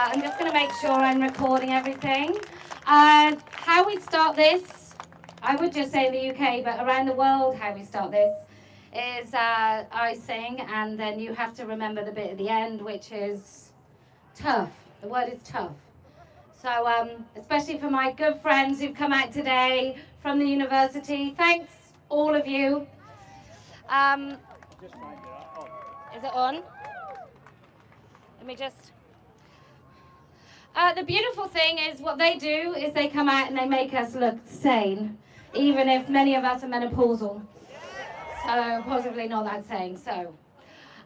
I'm just going to make sure I'm recording everything. How we start this, I would just say in the UK, but around the world how we start this is I sing, and then you have to remember the bit at the end, which is TERF. The word is TERF. So especially for my good friends who've come out today from the university, thanks all of you. Is it on? Let me just... the beautiful thing is what they do is they come out and they make us look sane, even if many of us are menopausal. So possibly not that sane. So,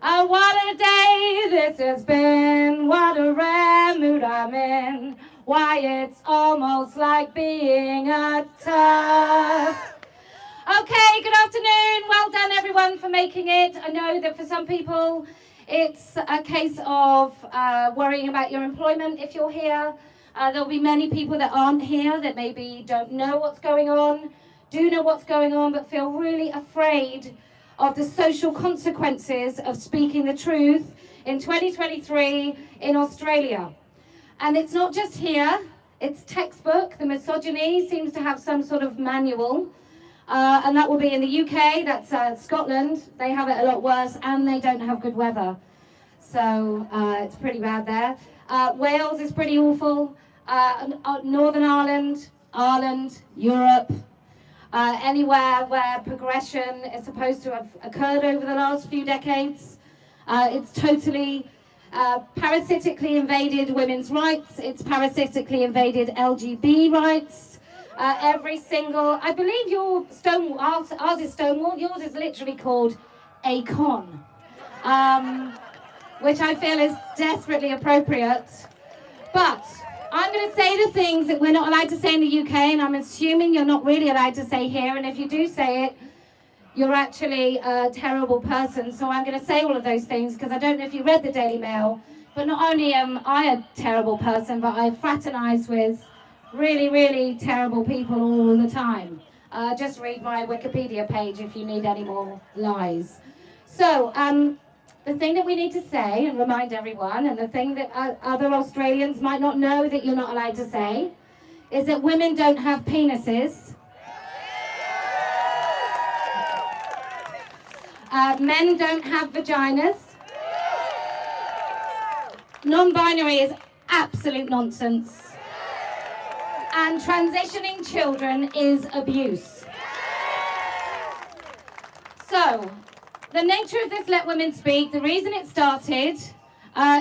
what a day this has been, what a rare mood I'm in, why it's almost like being a TERF. Okay, good afternoon, well done everyone for making it. I know that for some people it's a case of worrying about your employment if you're here. There'll be many people that aren't here that maybe don't know what's going on, do know what's going on, but feel really afraid of the social consequences of speaking the truth in 2023 in Australia. And it's not just here, it's textbook. The misogyny seems to have some sort of manual. And that will be in the UK, that's Scotland. They have it a lot worse, and they don't have good weather. So it's pretty bad there. Wales is pretty awful. Northern Ireland, Europe, anywhere where progression is supposed to have occurred over the last few decades. It's totally parasitically invaded women's rights. It's parasitically invaded LGBT rights. Every single, I believe your Stonewall, ours is Stonewall, yours is literally called a con, which I feel is desperately appropriate. But I'm going to say the things that we're not allowed to say in the UK, and I'm assuming you're not really allowed to say here, and if you do say it, you're actually a terrible person. So I'm going to say all of those things, because I don't know if you read the Daily Mail, but not only am I a terrible person, but I fraternize with really, really terrible people all the time. Just read my Wikipedia page if you need any more lies. So, the thing that we need to say and remind everyone, and the thing that other Australians might not know that you're not allowed to say, is that women don't have penises. Men don't have vaginas. Non-binary is absolute nonsense. And transitioning children is abuse. So, the nature of this Let Women Speak, the reason it started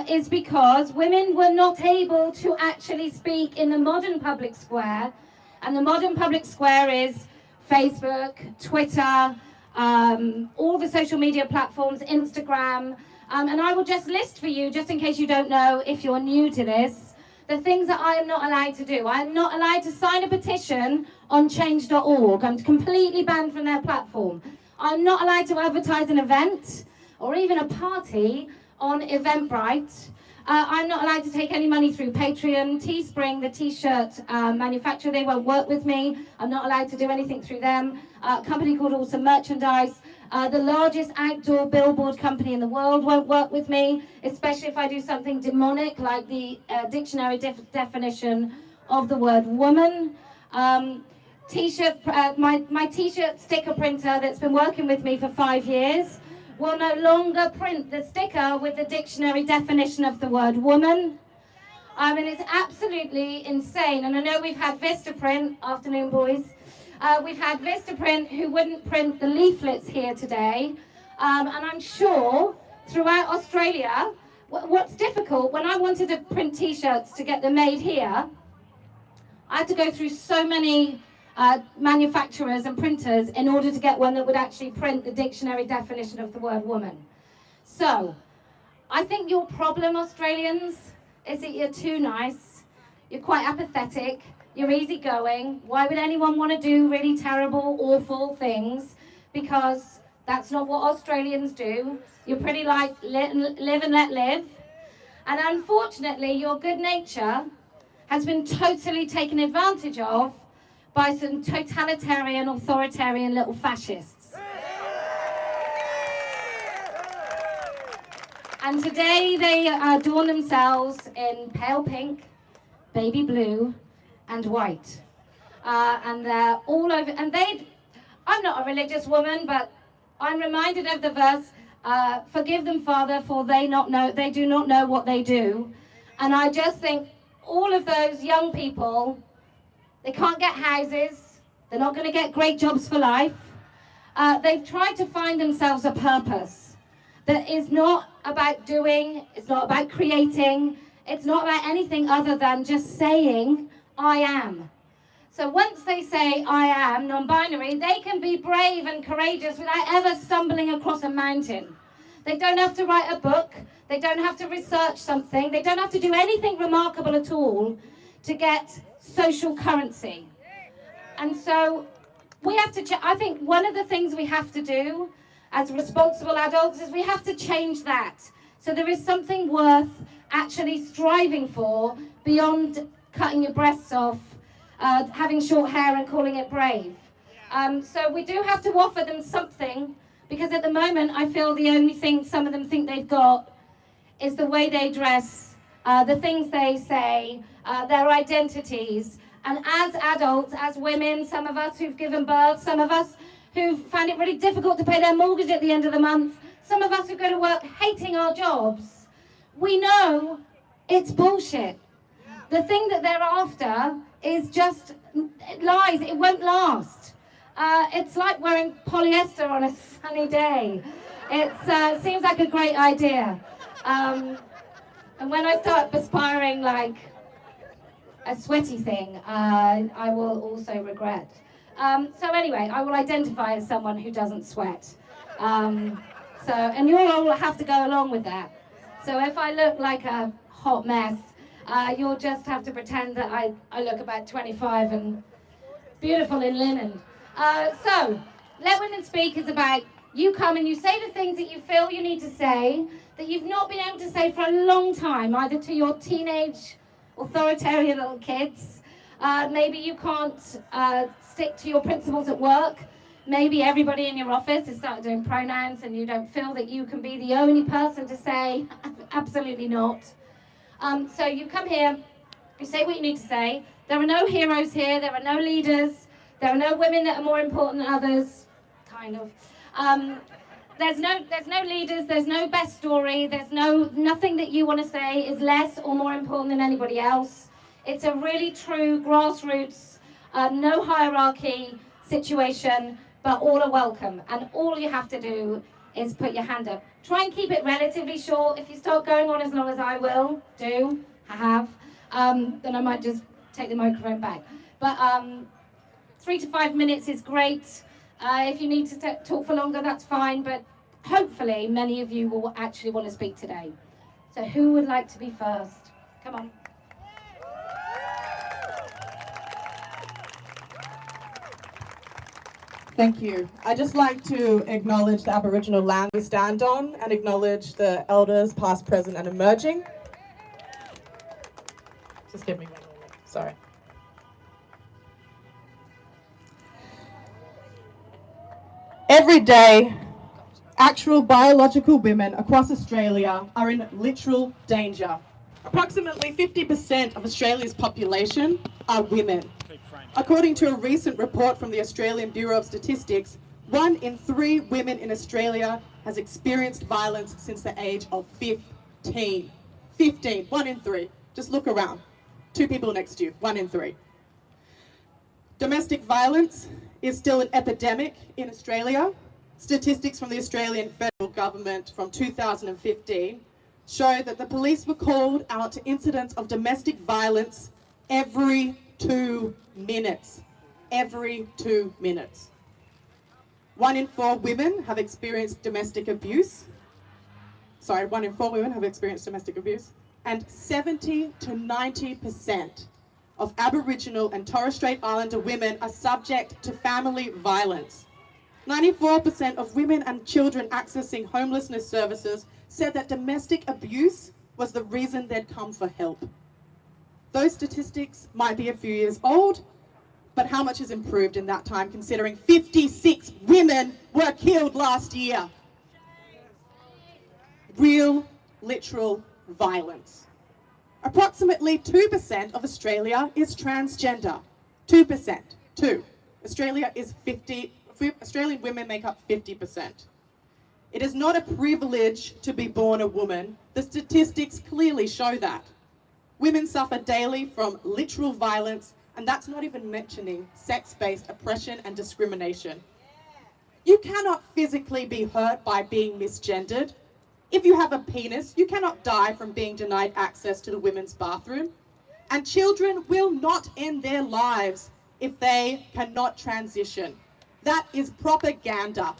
is because women were not able to actually speak in the modern public square. And the modern public square is Facebook, Twitter, all the social media platforms, Instagram. And I will just list for you, just in case you don't know if you're new to this, the things that I am not allowed to do. I'm not allowed to sign a petition on change.org. I'm completely banned from their platform. I'm not allowed to advertise an event or even a party on Eventbrite. I'm not allowed to take any money through Patreon, Teespring, the t-shirt manufacturer, they won't work with me. I'm not allowed to do anything through them. A company called Awesome Merchandise, the largest outdoor billboard company in the world, won't work with me, especially if I do something demonic like the dictionary definition of the word woman. T-shirt, my t-shirt sticker printer that's been working with me for 5 years will no longer print the sticker with the dictionary definition of the word woman. I mean, it's absolutely insane. And I know we've had Vistaprint, afternoon boys, we've had Vistaprint who wouldn't print the leaflets here today. And I'm sure throughout Australia, what's difficult, when I wanted to print t-shirts to get them made here, I had to go through so many manufacturers and printers in order to get one that would actually print the dictionary definition of the word woman. So, I think your problem, Australians, is that you're too nice, you're quite apathetic, you're easygoing. Why would anyone want to do really terrible, awful things? Because that's not what Australians do. You're pretty like live and let live. And unfortunately, your good nature has been totally taken advantage of by some totalitarian, authoritarian little fascists. And today they adorn themselves in pale pink, baby blue, and white. And they're all over, and I'm not a religious woman, but I'm reminded of the verse, forgive them, Father, for they do not know what they do. And I just think all of those young people, they can't get houses, they're not going to get great jobs for life. They've tried to find themselves a purpose that is not about doing, it's not about creating, it's not about anything other than just saying, I am. So once they say, I am, non-binary, they can be brave and courageous without ever stumbling across a mountain. They don't have to write a book, they don't have to research something, they don't have to do anything remarkable at all to get social currency. And so we have to, I think one of the things we have to do as responsible adults is we have to change that. So there is something worth actually striving for beyond cutting your breasts off, having short hair and calling it brave. So we do have to offer them something, because at the moment I feel the only thing some of them think they've got is the way they dress, the things they say, their identities. And as adults, as women, some of us who've given birth, some of us who've found it really difficult to pay their mortgage at the end of the month, some of us who go to work hating our jobs, we know it's bullshit. The thing that they're after is just lies. It won't last. It's like wearing polyester on a sunny day. It seems like a great idea. And when I start perspiring like a sweaty thing, I will also regret. So anyway, I will identify as someone who doesn't sweat. And you all will have to go along with that. So if I look like a hot mess, you'll just have to pretend that I look about 25 and beautiful in linen. So, Let Women Speak is about you come and you say the things that you feel you need to say, that you've not been able to say for a long time, either to your teenage authoritarian little kids. Maybe you can't stick to your principles at work. Maybe everybody in your office has started doing pronouns and you don't feel that you can be the only person to say, absolutely not. So you come here, you say what you need to say. There are no heroes here, there are no leaders, there are no women that are more important than others, kind of. There's no leaders, there's no best story, there's nothing that you want to say is less or more important than anybody else. It's a really true grassroots, no hierarchy situation, but all are welcome. And all you have to do is put your hand up. Try and keep it relatively short. If you start going on as long as I will do, then I might just take the microphone back. But 3 to 5 minutes is great. If you need to talk for longer, that's fine, but hopefully many of you will actually want to speak today. So who would like to be first? Come on. Thank you. I'd just like to acknowledge the Aboriginal land we stand on and acknowledge the elders past, present and emerging. Just give me 1 moment, sorry. Every day, actual biological women across Australia are in literal danger. Approximately 50% of Australia's population are women. According to a recent report from the Australian Bureau of Statistics, 1 in 3 women in Australia has experienced violence since the age of 15. 15, 1 in 3. Just look around. 2 people next to you, 1 in 3. Domestic violence is still an epidemic in Australia. Statistics from the Australian federal government from 2015 show that the police were called out to incidents of domestic violence every 2 minutes. Every 2 minutes. 1 in 4 women have experienced domestic abuse. 1 in 4 women have experienced domestic abuse. And 70 to 90% of Aboriginal and Torres Strait Islander women are subject to family violence. 94% of women and children accessing homelessness services said that domestic abuse was the reason they'd come for help. Those statistics might be a few years old, but how much has improved in that time, considering 56 women were killed last year? Real literal violence. Approximately 2% of Australia is transgender. 2%. 2. Australia is 50, Australian women make up 50%. It is not a privilege to be born a woman. The statistics clearly show that. Women suffer daily from literal violence, and that's not even mentioning sex-based oppression and discrimination. You cannot physically be hurt by being misgendered. If you have a penis, you cannot die from being denied access to the women's bathroom. And children will not end their lives if they cannot transition. That is propaganda.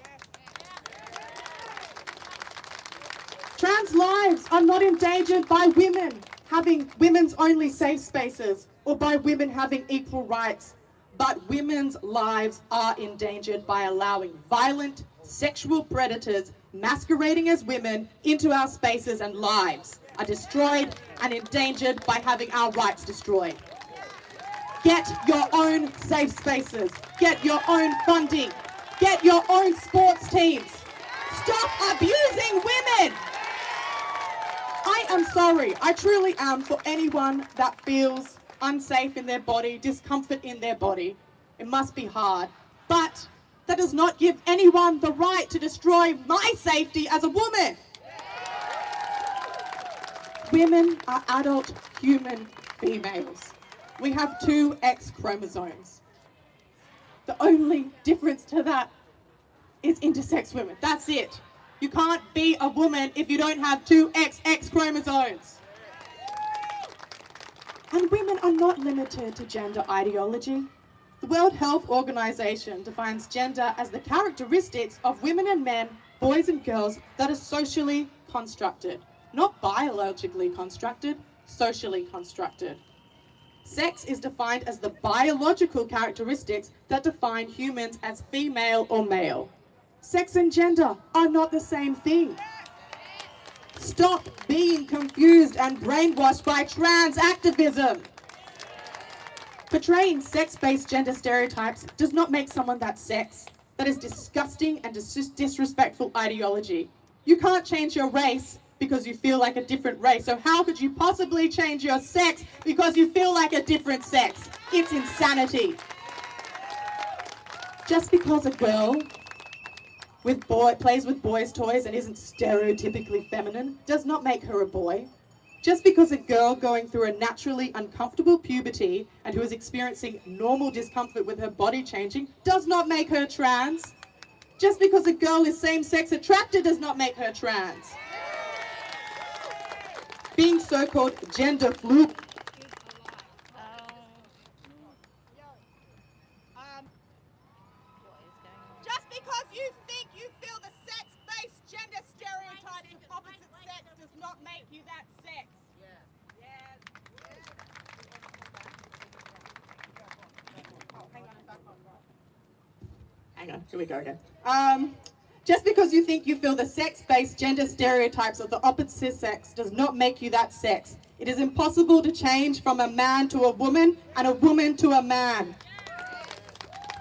Trans lives are not endangered by women having women's only safe spaces or by women having equal rights, but women's lives are endangered by allowing violent sexual predators masquerading as women into our spaces, and lives are destroyed and endangered by having our rights destroyed. Get your own safe spaces, get your own funding, get your own sports teams. Stop abusing women! I am sorry, I truly am, for anyone that feels unsafe in their body, discomfort in their body. It must be hard, but that does not give anyone the right to destroy my safety as a woman. Women are adult human females. We have 2 X chromosomes. The only difference to that is intersex women. That's it. You can't be a woman if you don't have 2 XX chromosomes. And women are not limited to gender ideology. The World Health Organization defines gender as the characteristics of women and men, boys and girls, that are socially constructed. Not biologically constructed, socially constructed. Sex is defined as the biological characteristics that define humans as female or male. Sex and gender are not the same thing. Stop being confused and brainwashed by trans activism. Portraying sex-based gender stereotypes does not make someone that sex. That is disgusting and disrespectful ideology. You can't change your race because you feel like a different race. So how could you possibly change your sex because you feel like a different sex? It's insanity. Just because a girl plays with boys' toys and isn't stereotypically feminine does not make her a boy. Just because a girl going through a naturally uncomfortable puberty and who is experiencing normal discomfort with her body changing does not make her trans. Just because a girl is same-sex attracted does not make her trans. Being so-called gender fluid. Just because you think you feel the sex-based gender stereotypes of opposite sex does not make you that sex. Hang on, here we go again. Just because you think you feel the sex-based gender stereotypes of the opposite sex does not make you that sex. It is impossible to change from a man to a woman and a woman to a man.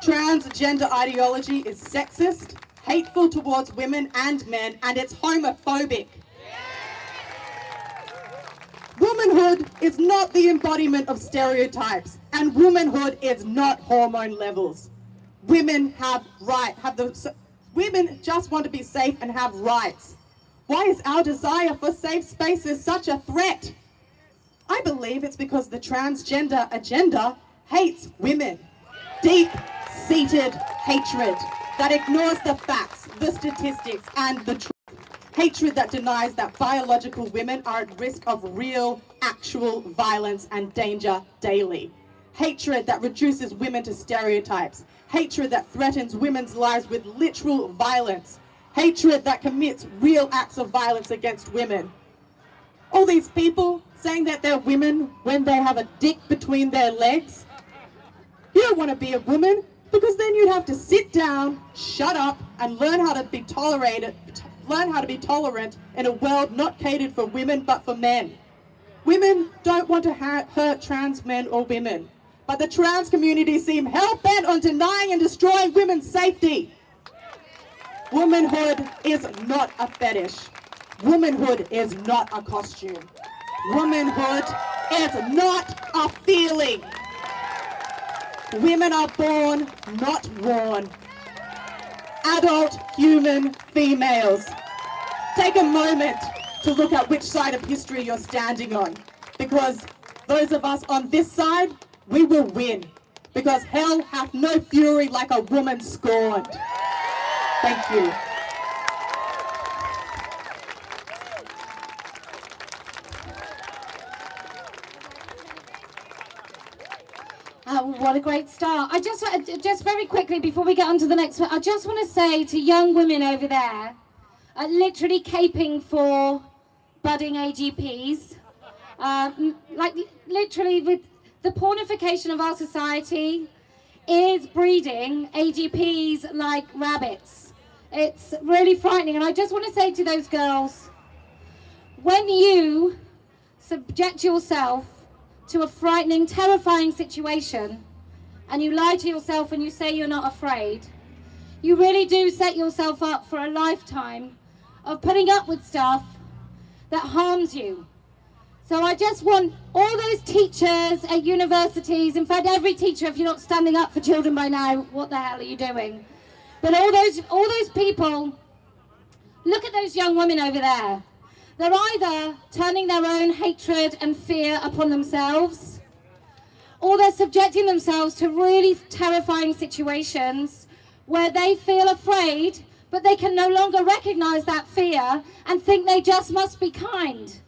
Transgender ideology is sexist, hateful towards women and men, and it's homophobic. Womanhood is not the embodiment of stereotypes, and womanhood is not hormone levels. Women women just want to be safe and have rights. Why is our desire for safe spaces such a threat? I believe it's because the transgender agenda hates women. Deep-seated hatred that ignores the facts, the statistics, and the truth. Hatred that denies that biological women are at risk of real, actual violence and danger daily. Hatred that reduces women to stereotypes. Hatred that threatens women's lives with literal violence. Hatred that commits real acts of violence against women. All these people saying that they're women when they have a dick between their legs. You don't want to be a woman because then you'd have to sit down, shut up, and learn how to be tolerant in a world not catered for women but for men. Women don't want to hurt trans men or women, but the trans community seem hell-bent on denying and destroying women's safety. Womanhood is not a fetish. Womanhood is not a costume. Womanhood is not a feeling. Women are born, not worn. Adult human females. Take a moment to look at which side of history you're standing on, because those of us on this side, we will win, because hell hath no fury like a woman scorned. Thank you. What a great start. I just very quickly before we get on to the next one, I just want to say to young women over there, literally caping for budding AGPs, like literally with the pornification of our society is breeding AGPs like rabbits. It's really frightening, and I just want to say to those girls, when you subject yourself to a frightening, terrifying situation, and you lie to yourself and you say you're not afraid, you really do set yourself up for a lifetime of putting up with stuff that harms you. So I just want all those teachers at universities, in fact every teacher, if you're not standing up for children by now, what the hell are you doing? But all those people, look at those young women over there. They're either turning their own hatred and fear upon themselves, or they're subjecting themselves to really terrifying situations where they feel afraid, but they can no longer recognize that fear and think they just must be kind.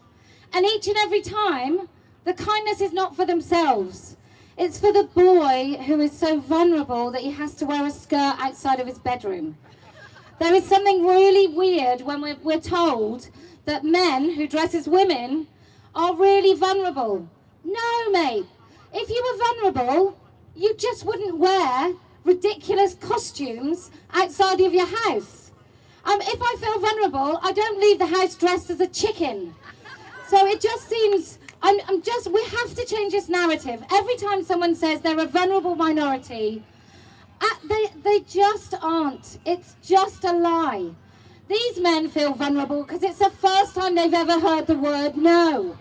And each and every time, the kindness is not for themselves. It's for the boy who is so vulnerable that he has to wear a skirt outside of his bedroom. There is something really weird when we're told that men who dress as women are really vulnerable. No, mate. If you were vulnerable, you just wouldn't wear ridiculous costumes outside of your house. If I feel vulnerable, I don't leave the house dressed as a chicken. So it just seems, we have to change this narrative. Every time someone says they're a vulnerable minority, they just aren't. It's just a lie. These men feel vulnerable because it's the first time they've ever heard the word no.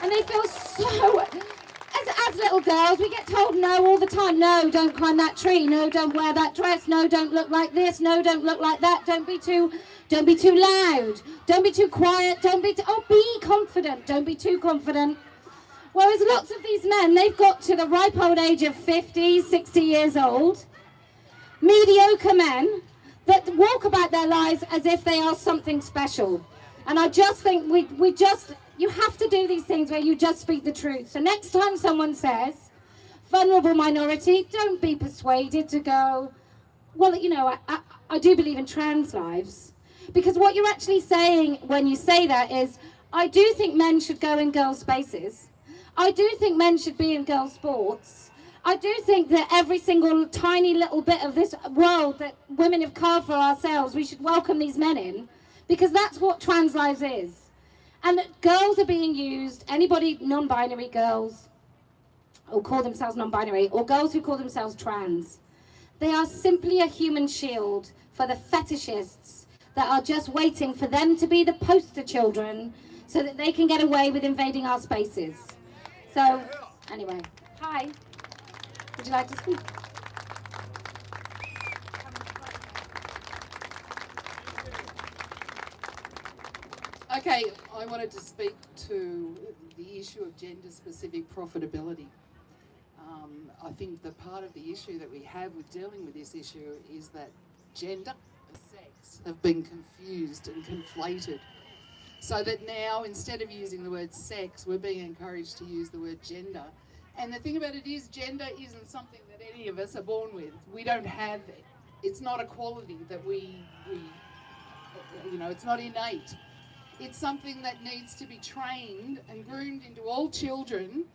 And they feel so, as little girls, we get told no all the time. No, don't climb that tree. No, don't wear that dress. No, don't look like this. No, don't look like that. Don't be too loud. Don't be too quiet. Be confident. Don't be too confident. Whereas lots of these men, they've got to the ripe old age of 50, 60 years old, mediocre men that walk about their lives as if they are something special. And I just think you have to do these things where you just speak the truth. So next time someone says, vulnerable minority, don't be persuaded to go, well, you know, I do believe in trans lives. Because what you're actually saying when you say that is, I do think men should go in girls' spaces. I do think men should be in girls' sports. I do think that every single tiny little bit of this world that women have carved for ourselves, we should welcome these men in, because that's what trans lives is. And that girls are being used, anybody non-binary girls, or call themselves non-binary, or girls who call themselves trans, they are simply a human shield for the fetishists that are just waiting for them to be the poster children so that they can get away with invading our spaces. So, anyway, hi. Would you like to speak? Okay, I wanted to speak to the issue of gender-specific profitability. I think that part of the issue that we have with dealing with this issue is that gender and sex have been confused and conflated. So that now, instead of using the word sex, we're being encouraged to use the word gender. And the thing about it is, gender isn't something that any of us are born with. We don't have it. It's not a quality that we it's not innate. It's something that needs to be trained and groomed into all children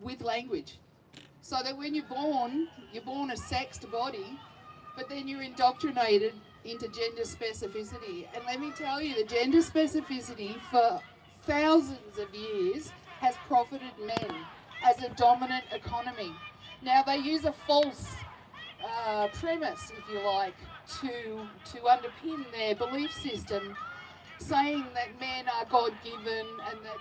with language. So that when you're born a sexed body, but then you're indoctrinated into gender specificity. And let me tell you, the gender specificity for thousands of years has profited men as a dominant economy. Now they use a false premise, if you like, to underpin their belief system, saying that men are God-given and that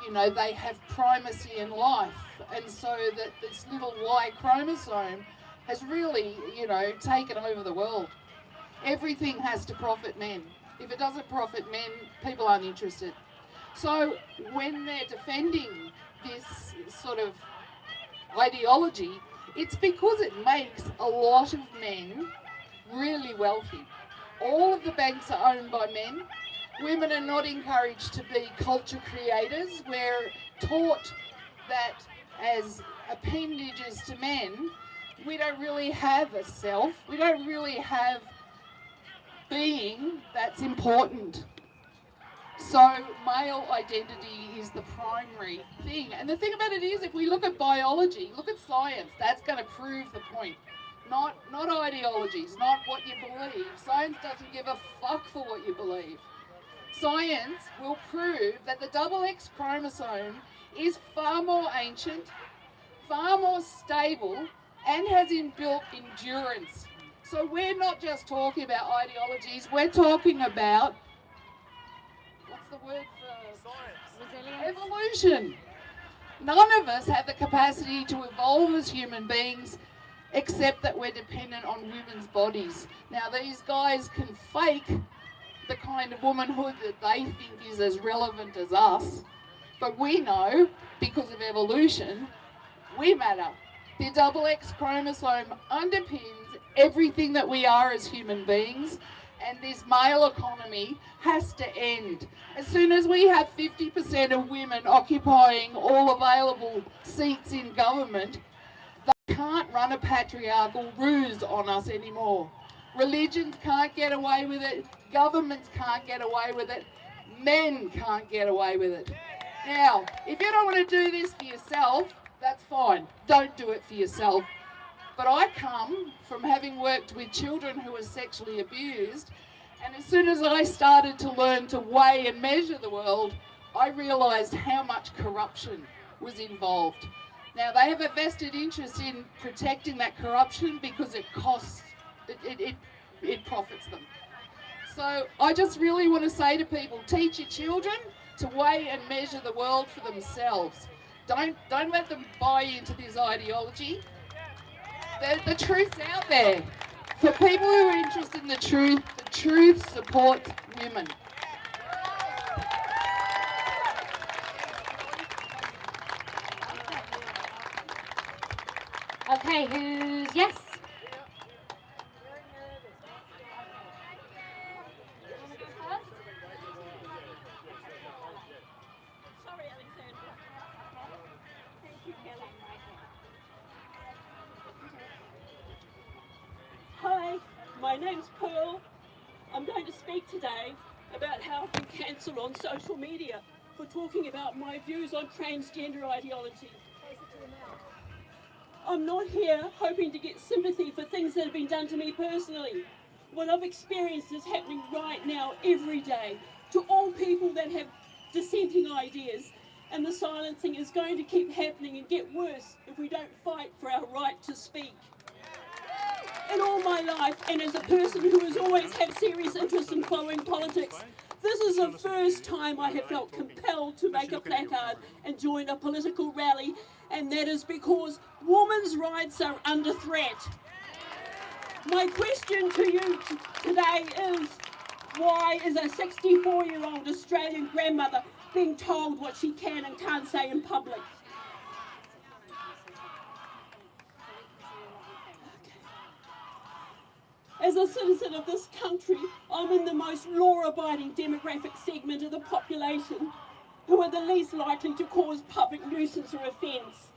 you know, they have primacy in life, and so that this little Y chromosome has really, you know, taken over the world. Everything has to profit men. If it doesn't profit men, people aren't interested. So when they're defending this sort of ideology, it's because it makes a lot of men really wealthy. All of the banks are owned by men. Women are not encouraged to be culture creators. We're taught that as appendages to men, we don't really have a self. We don't really have being that's important. So male identity is the primary thing. And the thing about it is, if we look at biology, look at science, that's going to prove the point. Not ideologies, not what you believe. Science doesn't give a fuck for what you believe. Science will prove that the XX chromosome is far more ancient, far more stable, and has inbuilt endurance. So we're not just talking about ideologies, we're talking about, what's the word for science? Evolution. None of us have the capacity to evolve as human beings, except that we're dependent on women's bodies. Now these guys can fake the kind of womanhood that they think is as relevant as us, but we know, because of evolution, we matter. The XX chromosome underpins everything that we are as human beings, and this male economy has to end. As soon as we have 50% of women occupying all available seats in government, they can't run a patriarchal ruse on us anymore. Religions can't get away with it, governments can't get away with it, men can't get away with it. Now, if you don't want to do this for yourself, that's fine, don't do it for yourself. But I come from having worked with children who were sexually abused, and as soon as I started to learn to weigh and measure the world, I realised how much corruption was involved. Now, they have a vested interest in protecting that corruption because it costs, it profits them. So I just really want to say to people, teach your children to weigh and measure the world for themselves. Don't let them buy into this ideology. The truth's out there. For people who are interested in the truth supports women. Okay, who's yes? Hi, my name's Pearl. I'm going to speak today about how I've been cancelled on social media for talking about my views on transgender ideology. I'm not here hoping to get sympathy for things that have been done to me personally. What I've experienced is happening right now, every day, to all people that have dissenting ideas, and the silencing is going to keep happening and get worse if we don't fight for our right to speak. In all my life, and as a person who has always had serious interest in following politics, this is the first time I have felt compelled to make a placard and join a political rally, and that is because women's rights are under threat. My question to you today is, why is a 64-year-old Australian grandmother being told what she can and can't say in public? As a citizen of this country, I'm in the most law-abiding demographic segment of the population who are the least likely to cause public nuisance or offence.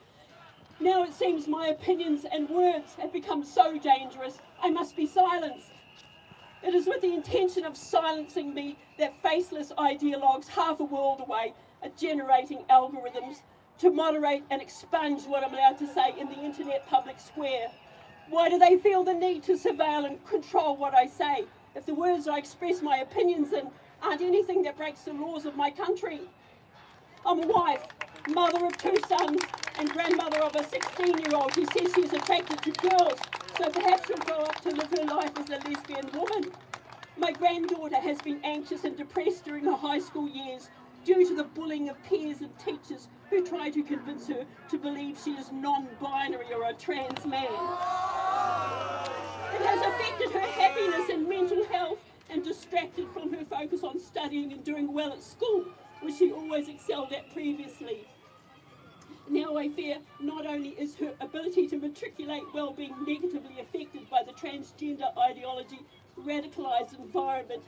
Now it seems my opinions and words have become so dangerous, I must be silenced. It is with the intention of silencing me that faceless ideologues half a world away are generating algorithms to moderate and expunge what I'm allowed to say in the internet public square. Why do they feel the need to surveil and control what I say if the words I express my opinions in aren't anything that breaks the laws of my country? I'm a wife, mother of 2 sons, and grandmother of a 16-year-old who says she's attracted to girls So perhaps she'll grow up to live her life as a lesbian woman. My granddaughter has been anxious and depressed during her high school years due to the bullying of peers and teachers who try to convince her to believe she is non-binary or a trans man. It has affected her happiness and mental health and distracted from her focus on studying and doing well at school, which she always excelled at previously. Now I fear not only is her ability to matriculate well being negatively affected by the transgender ideology radicalised environment,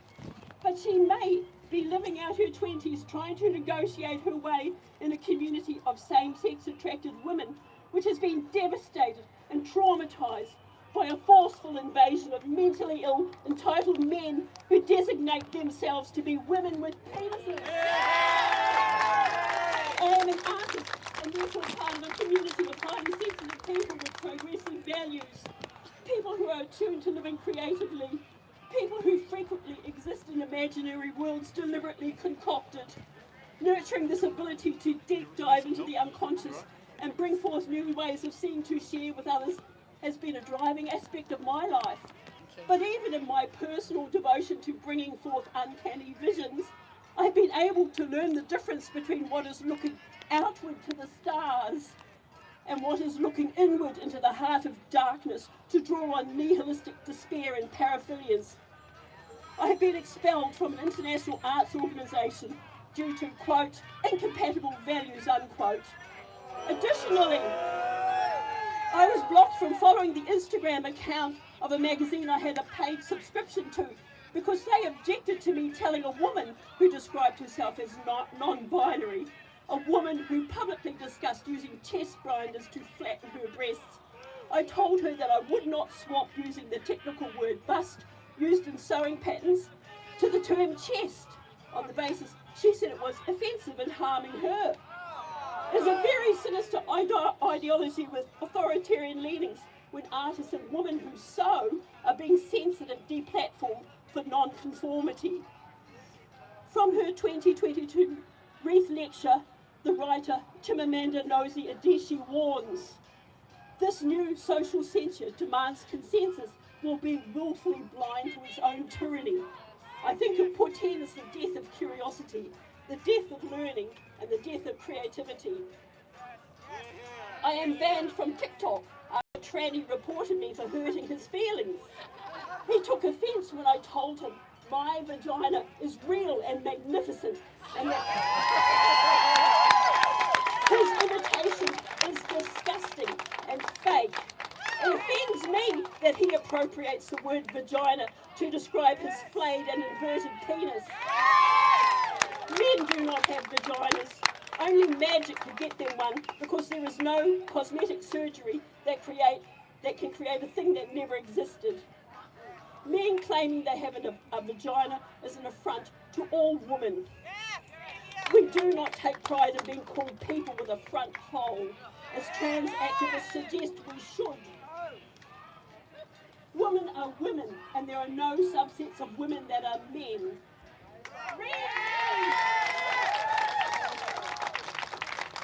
but she may be living out her 20s trying to negotiate her way in a community of same-sex attracted women, which has been devastated and traumatised by a forceful invasion of mentally ill, entitled men who designate themselves to be women with penises. I am an artist and therefore part of a community of highly sensitive people with progressive values, people who are attuned to living creatively, people who frequently exist in imaginary worlds deliberately concocted. Nurturing this ability to deep dive into the unconscious and bring forth new ways of seeing to share with others has been a driving aspect of my life. But even in my personal devotion to bringing forth uncanny visions, I've been able to learn the difference between what is looking outward to the stars and what is looking inward into the heart of darkness to draw on nihilistic despair and paraphilias. I have been expelled from an international arts organisation due to, quote, incompatible values, unquote. Additionally, I was blocked from following the Instagram account of a magazine I had a paid subscription to because they objected to me telling a woman who described herself as non-binary, a woman who publicly discussed using chest grinders to flatten her breasts. I told her that I would not swap using the technical word bust used in sewing patterns to the term chest on the basis she said it was offensive and harming her. It's a very sinister ideology with authoritarian leanings when artists and women who sew are being censored and deplatformed for non-conformity. From her 2022 Wreath lecture, the writer Chimamanda Ngozi Adichie warns, this new social censure demands consensus will be willfully blind to its own tyranny. I think it portends the death of curiosity, the death of learning, and the death of creativity. I am banned from TikTok after a tranny reported me for hurting his feelings. He took offence when I told him my vagina is real and magnificent and that his imitation is disgusting and fake. It offends me that he appropriates the word vagina to describe his flayed and inverted penis. Men do not have vaginas, only magic to get them one because there is no cosmetic surgery that can create a thing that never existed. Men claiming they have a vagina is an affront to all women. We do not take pride in being called people with a front hole, as trans activists suggest we should. Women are women, and there are no subsets of women that are men.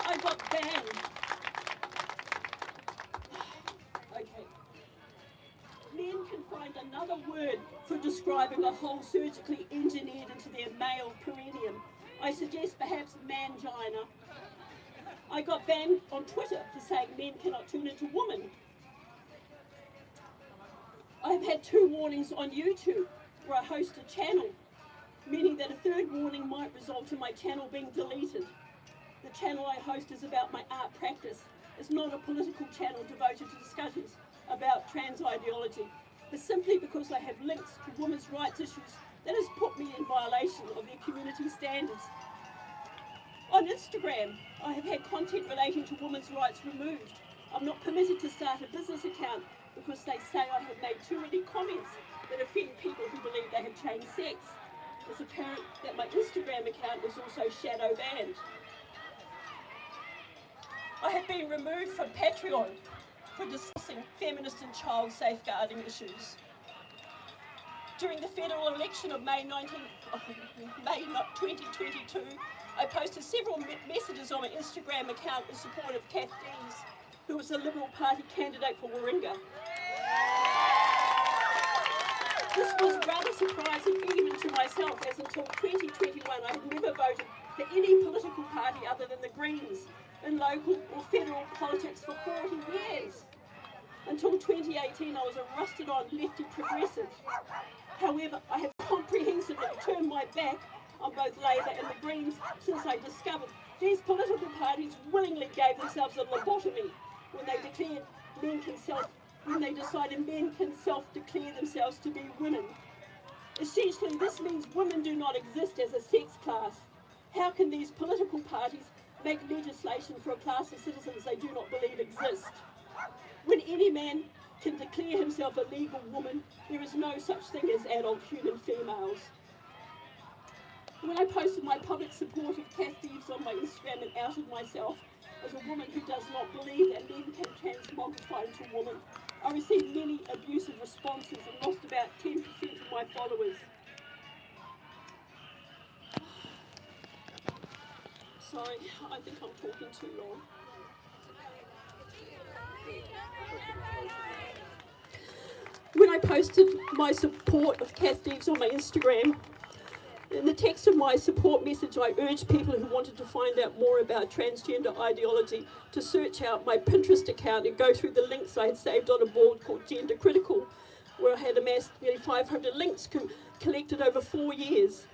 I got banned. Okay. Men can find another word for describing a hole surgically engineered into their male perineum. I suggest perhaps mangina. I got banned on Twitter for saying men cannot turn into women. I have had 2 warnings on YouTube where I host a channel, meaning that a 3rd warning might result in my channel being deleted. The channel I host is about my art practice. It's not a political channel devoted to discussions about trans ideology, but simply because I have links to women's rights issues that has put me in violation of their community standards. On Instagram, I have had content relating to women's rights removed. I'm not permitted to start a business account because they say I have made too many comments that offend people who believe they have changed sex. It's apparent that my Instagram account is also shadow banned. I have been removed from Patreon for discussing feminist and child safeguarding issues. During the federal election of May 2022, I posted several messages on my Instagram account in support of Kath Dees, who was a Liberal Party candidate for Warringah. This was rather surprising even to myself, as until 2021 I had never voted for any political party other than the Greens in local or federal politics for 40 years. Until 2018 I was a rusted-on lefty progressive. However, I have comprehensively turned my back on both Labour and the Greens since I discovered these political parties willingly gave themselves a lobotomy when they decided men can self-declare themselves to be women. Essentially, this means women do not exist as a sex class. How can these political parties make legislation for a class of citizens they do not believe exist? When any man can declare himself a legal woman, there is no such thing as adult human females. When I posted my public support of Cath Deves on my Instagram and outed myself as a woman who does not believe that men can transmogrify into women, I received many abusive responses and lost about 10% of my followers. Sorry, I think I'm talking too long. When I posted my support of Cath Deves on my Instagram, in the text of my support message, I urged people who wanted to find out more about transgender ideology to search out my Pinterest account and go through the links I had saved on a board called Gender Critical, where I had amassed nearly 500 links collected over 4 years.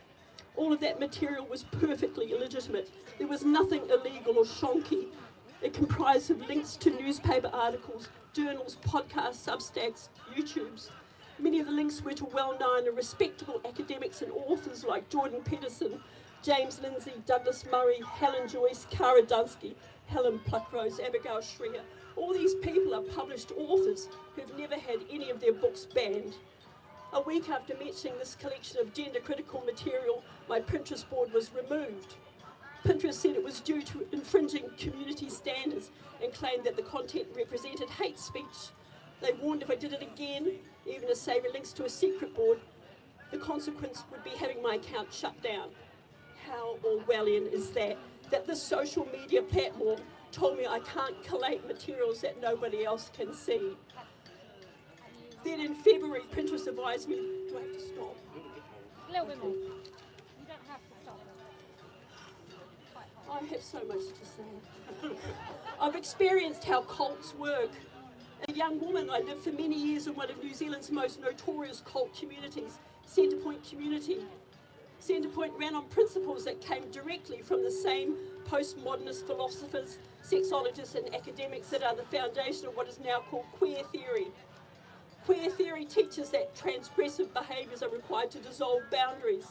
All of that material was perfectly illegitimate. There was nothing illegal or shonky. It comprised of links to newspaper articles, journals, podcasts, Substacks, YouTubes. Many of the links were to well-known and respectable academics and authors like Jordan Peterson, James Lindsay, Douglas Murray, Helen Joyce, Cara Dunsky, Helen Pluckrose, Abigail Shrier. All these people are published authors who've never had any of their books banned. A week after mentioning this collection of gender-critical material, my Pinterest board was removed. Pinterest said it was due to infringing community standards and claimed that the content represented hate speech. They warned if I did it again, even as saving links to a secret board, the consequence would be having my account shut down. How Orwellian is that? That this social media platform told me I can't collate materials that nobody else can see. Then in February, Pinterest advised me, do I have to stop? A little bit more. You don't have to stop. I have so much to say. I've experienced how cults work. As a young woman, I lived for many years in one of New Zealand's most notorious cult communities, Centrepoint community. Centrepoint ran on principles that came directly from the same postmodernist philosophers, sexologists and academics that are the foundation of what is now called queer theory. Queer theory teaches that transgressive behaviours are required to dissolve boundaries.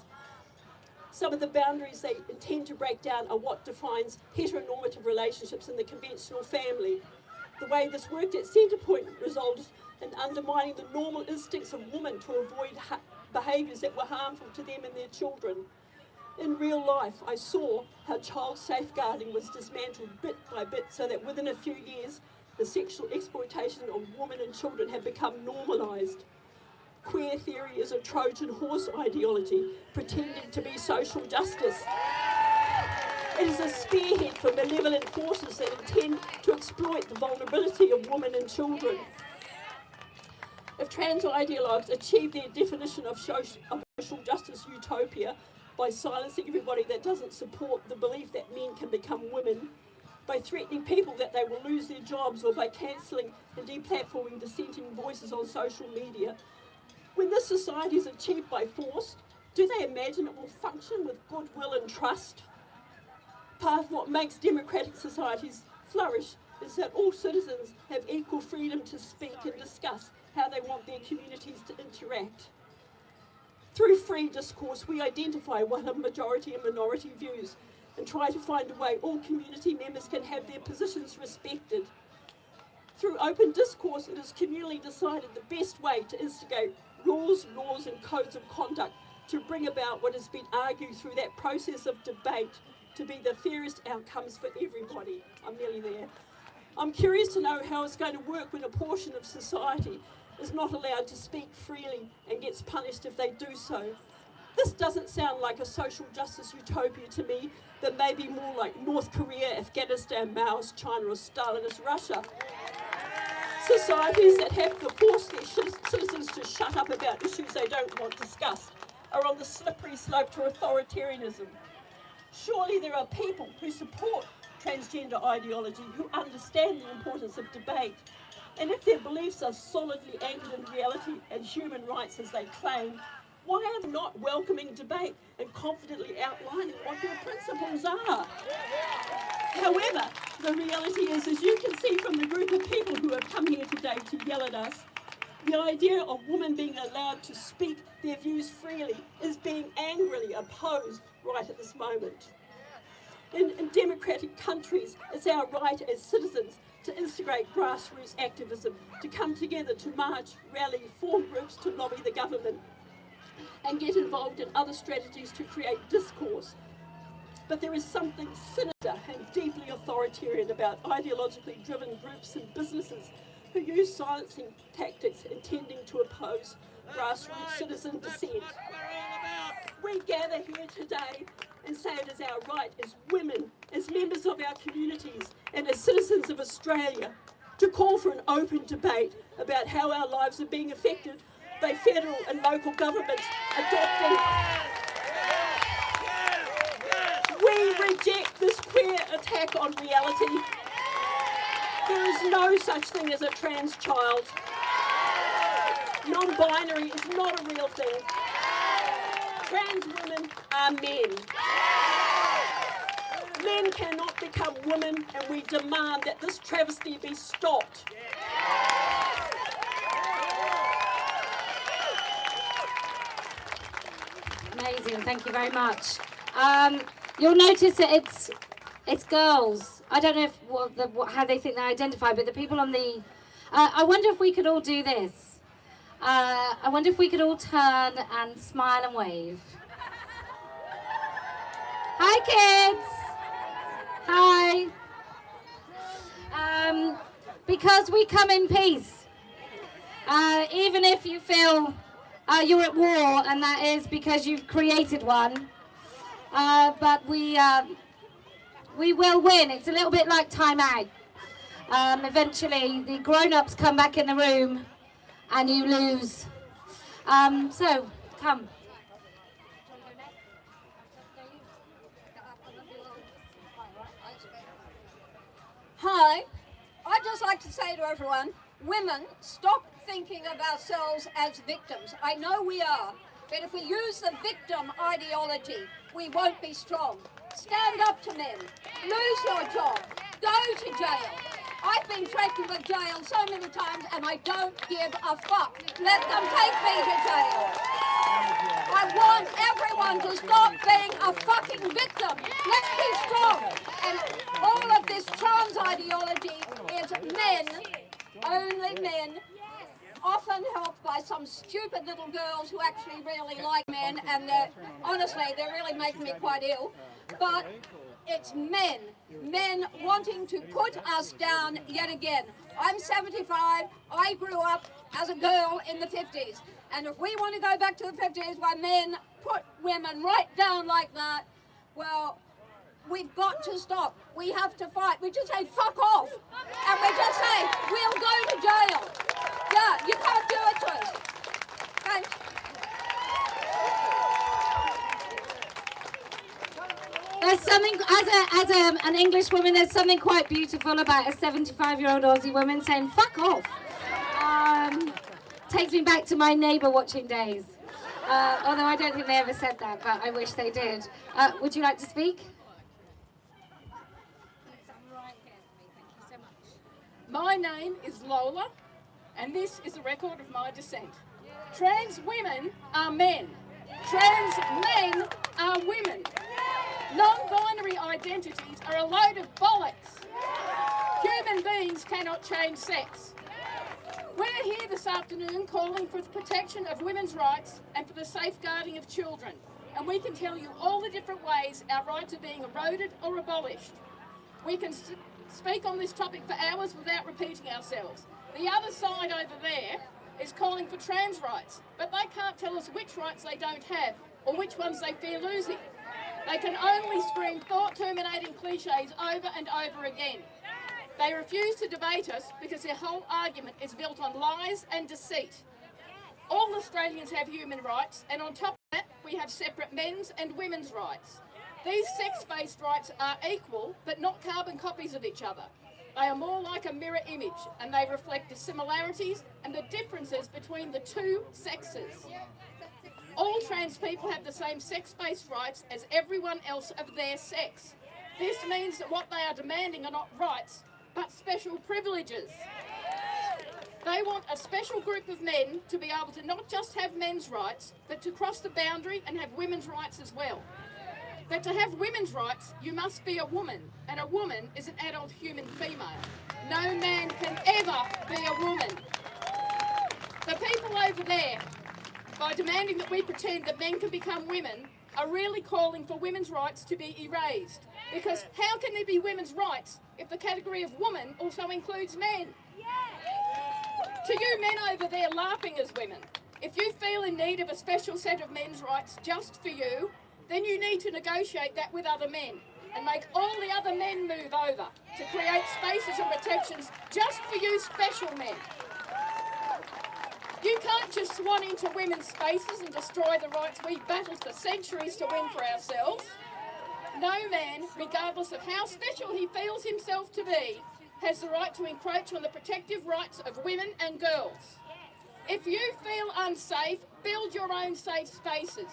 Some of the boundaries they intend to break down are what defines heteronormative relationships in the conventional family. The way this worked at Centrepoint resulted in undermining the normal instincts of women to avoid behaviours that were harmful to them and their children. In real life, I saw how child safeguarding was dismantled bit by bit so that within a few years, the sexual exploitation of women and children had become normalised. Queer theory is a Trojan horse ideology pretending to be social justice. It is a spearhead for malevolent forces that intend to exploit the vulnerability of women and children. If trans ideologues achieve their definition of social justice utopia by silencing everybody that doesn't support the belief that men can become women, by threatening people that they will lose their jobs, or by cancelling and deplatforming dissenting voices on social media, when this society is achieved by force, do they imagine it will function with goodwill and trust? Part of what makes democratic societies flourish is that all citizens have equal freedom to speak and discuss how they want their communities to interact. Through free discourse, we identify what are majority and minority views and try to find a way all community members can have their positions respected. Through open discourse, it is communally decided the best way to instigate rules, laws and codes of conduct to bring about what has been argued through that process of debate to be the fairest outcomes for everybody. I'm nearly there. I'm curious to know how it's going to work when a portion of society is not allowed to speak freely and gets punished if they do so. This doesn't sound like a social justice utopia to me, but maybe more like North Korea, Afghanistan, Maoist China or Stalinist Russia. Societies that have to force their citizens to shut up about issues they don't want discussed are on the slippery slope to authoritarianism. Surely there are people who support transgender ideology who understand the importance of debate, and if their beliefs are solidly anchored in reality and human rights as they claim, why are they not welcoming debate and confidently outlining what their principles are? However, the reality is, as you can see from the group of people who have come here today to yell at us, the idea of women being allowed to speak their views freely is being angrily opposed right at this moment. In democratic countries, it's our right as citizens to instigate grassroots activism, to come together, to march, rally, form groups to lobby the government, and get involved in other strategies to create discourse. But there is something sinister and deeply authoritarian about ideologically driven groups and businesses who use silencing tactics intending to oppose grassroots citizen dissent. We gather here today and say it is our right as women, as members of our communities, and as citizens of Australia to call for an open debate about how our lives are being affected by federal and local governments adopting. We reject this queer attack on reality. There is no such thing as a trans child. Non-binary is not a real thing. Trans women are men. Men cannot become women, and we demand that this travesty be stopped. Amazing, thank you very much. You'll notice that it's girls. I don't know if how they think they identify, but the people on the... I wonder if we could all do this. I wonder if we could all turn and smile and wave. Hi, kids. Hi. Because we come in peace. Even if you feel you're at war, and that is because you've created one. But we will win. It's a little bit like Time Out. Eventually, the grown-ups come back in the room, and you lose. So, come. Hi, I'd just like to say to everyone, women, stop thinking of ourselves as victims. I know we are, but if we use the victim ideology, we won't be strong. Stand up to men, lose your job, go to jail. I've been threatened with jail so many times and I don't give a fuck. Let them take me to jail. I want everyone to stop being a fucking victim. Let's be strong. And all of this trans ideology is men, only men, often helped by some stupid little girls who actually really like men, and honestly, they're really making me quite ill. But it's men wanting to put us down yet again. I'm 75, I grew up as a girl in the 50s, and if we want to go back to the 50s where men put women right down like that, well, we've got to stop. We have to fight. We just say, fuck off. And we just say, we'll go to jail. Yeah, you can't do it to us. Thanks. There's something, as an English woman, there's something quite beautiful about a 75-year-old Aussie woman saying, fuck off. Takes me back to my neighbour watching days. Although I don't think they ever said that, but I wish they did. Would you like to speak? My name is Lola, and this is a record of my dissent. Trans women are men. Trans men are women. Non-binary identities are a load of bollocks. Human beings cannot change sex. We're here this afternoon calling for the protection of women's rights and for the safeguarding of children. And we can tell you all the different ways our rights are being eroded or abolished. We can speak on this topic for hours without repeating ourselves. The other side over there is calling for trans rights, but they can't tell us which rights they don't have or which ones they fear losing. They can only scream thought-terminating cliches over and over again. They refuse to debate us because their whole argument is built on lies and deceit. All Australians have human rights, and on top of that, we have separate men's and women's rights. These sex-based rights are equal, but not carbon copies of each other. They are more like a mirror image, and they reflect the similarities and the differences between the two sexes. All trans people have the same sex-based rights as everyone else of their sex. This means that what they are demanding are not rights, but special privileges. They want a special group of men to be able to not just have men's rights, but to cross the boundary and have women's rights as well. But to have women's rights, you must be a woman, and a woman is an adult human female. No man can ever be a woman. The people over there, by demanding that we pretend that men can become women, are really calling for women's rights to be erased. Because how can there be women's rights if the category of woman also includes men? To you men over there laughing as women, if you feel in need of a special set of men's rights just for you, then you need to negotiate that with other men and make all the other men move over to create spaces and protections just for you special men. You can't just swan into women's spaces and destroy the rights we battled for centuries to win for ourselves. No man, regardless of how special he feels himself to be, has the right to encroach on the protective rights of women and girls. If you feel unsafe, build your own safe spaces.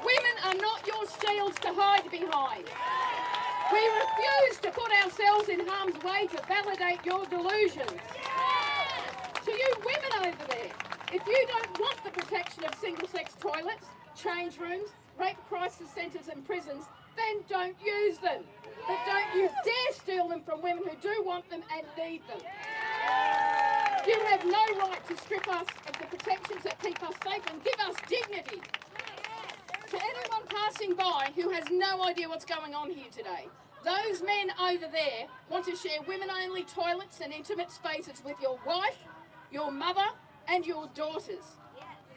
Women are not your shields to hide behind. We refuse to put ourselves in harm's way to validate your delusions. To you women over there, if you don't want the protection of single-sex toilets, change rooms, rape crisis centres and prisons, then don't use them. But don't you dare steal them from women who do want them and need them. You have no right to strip us of the protections that keep us safe and give us dignity. To anyone passing by who has no idea what's going on here today, those men over there want to share women-only toilets and intimate spaces with your wife, your mother and your daughters.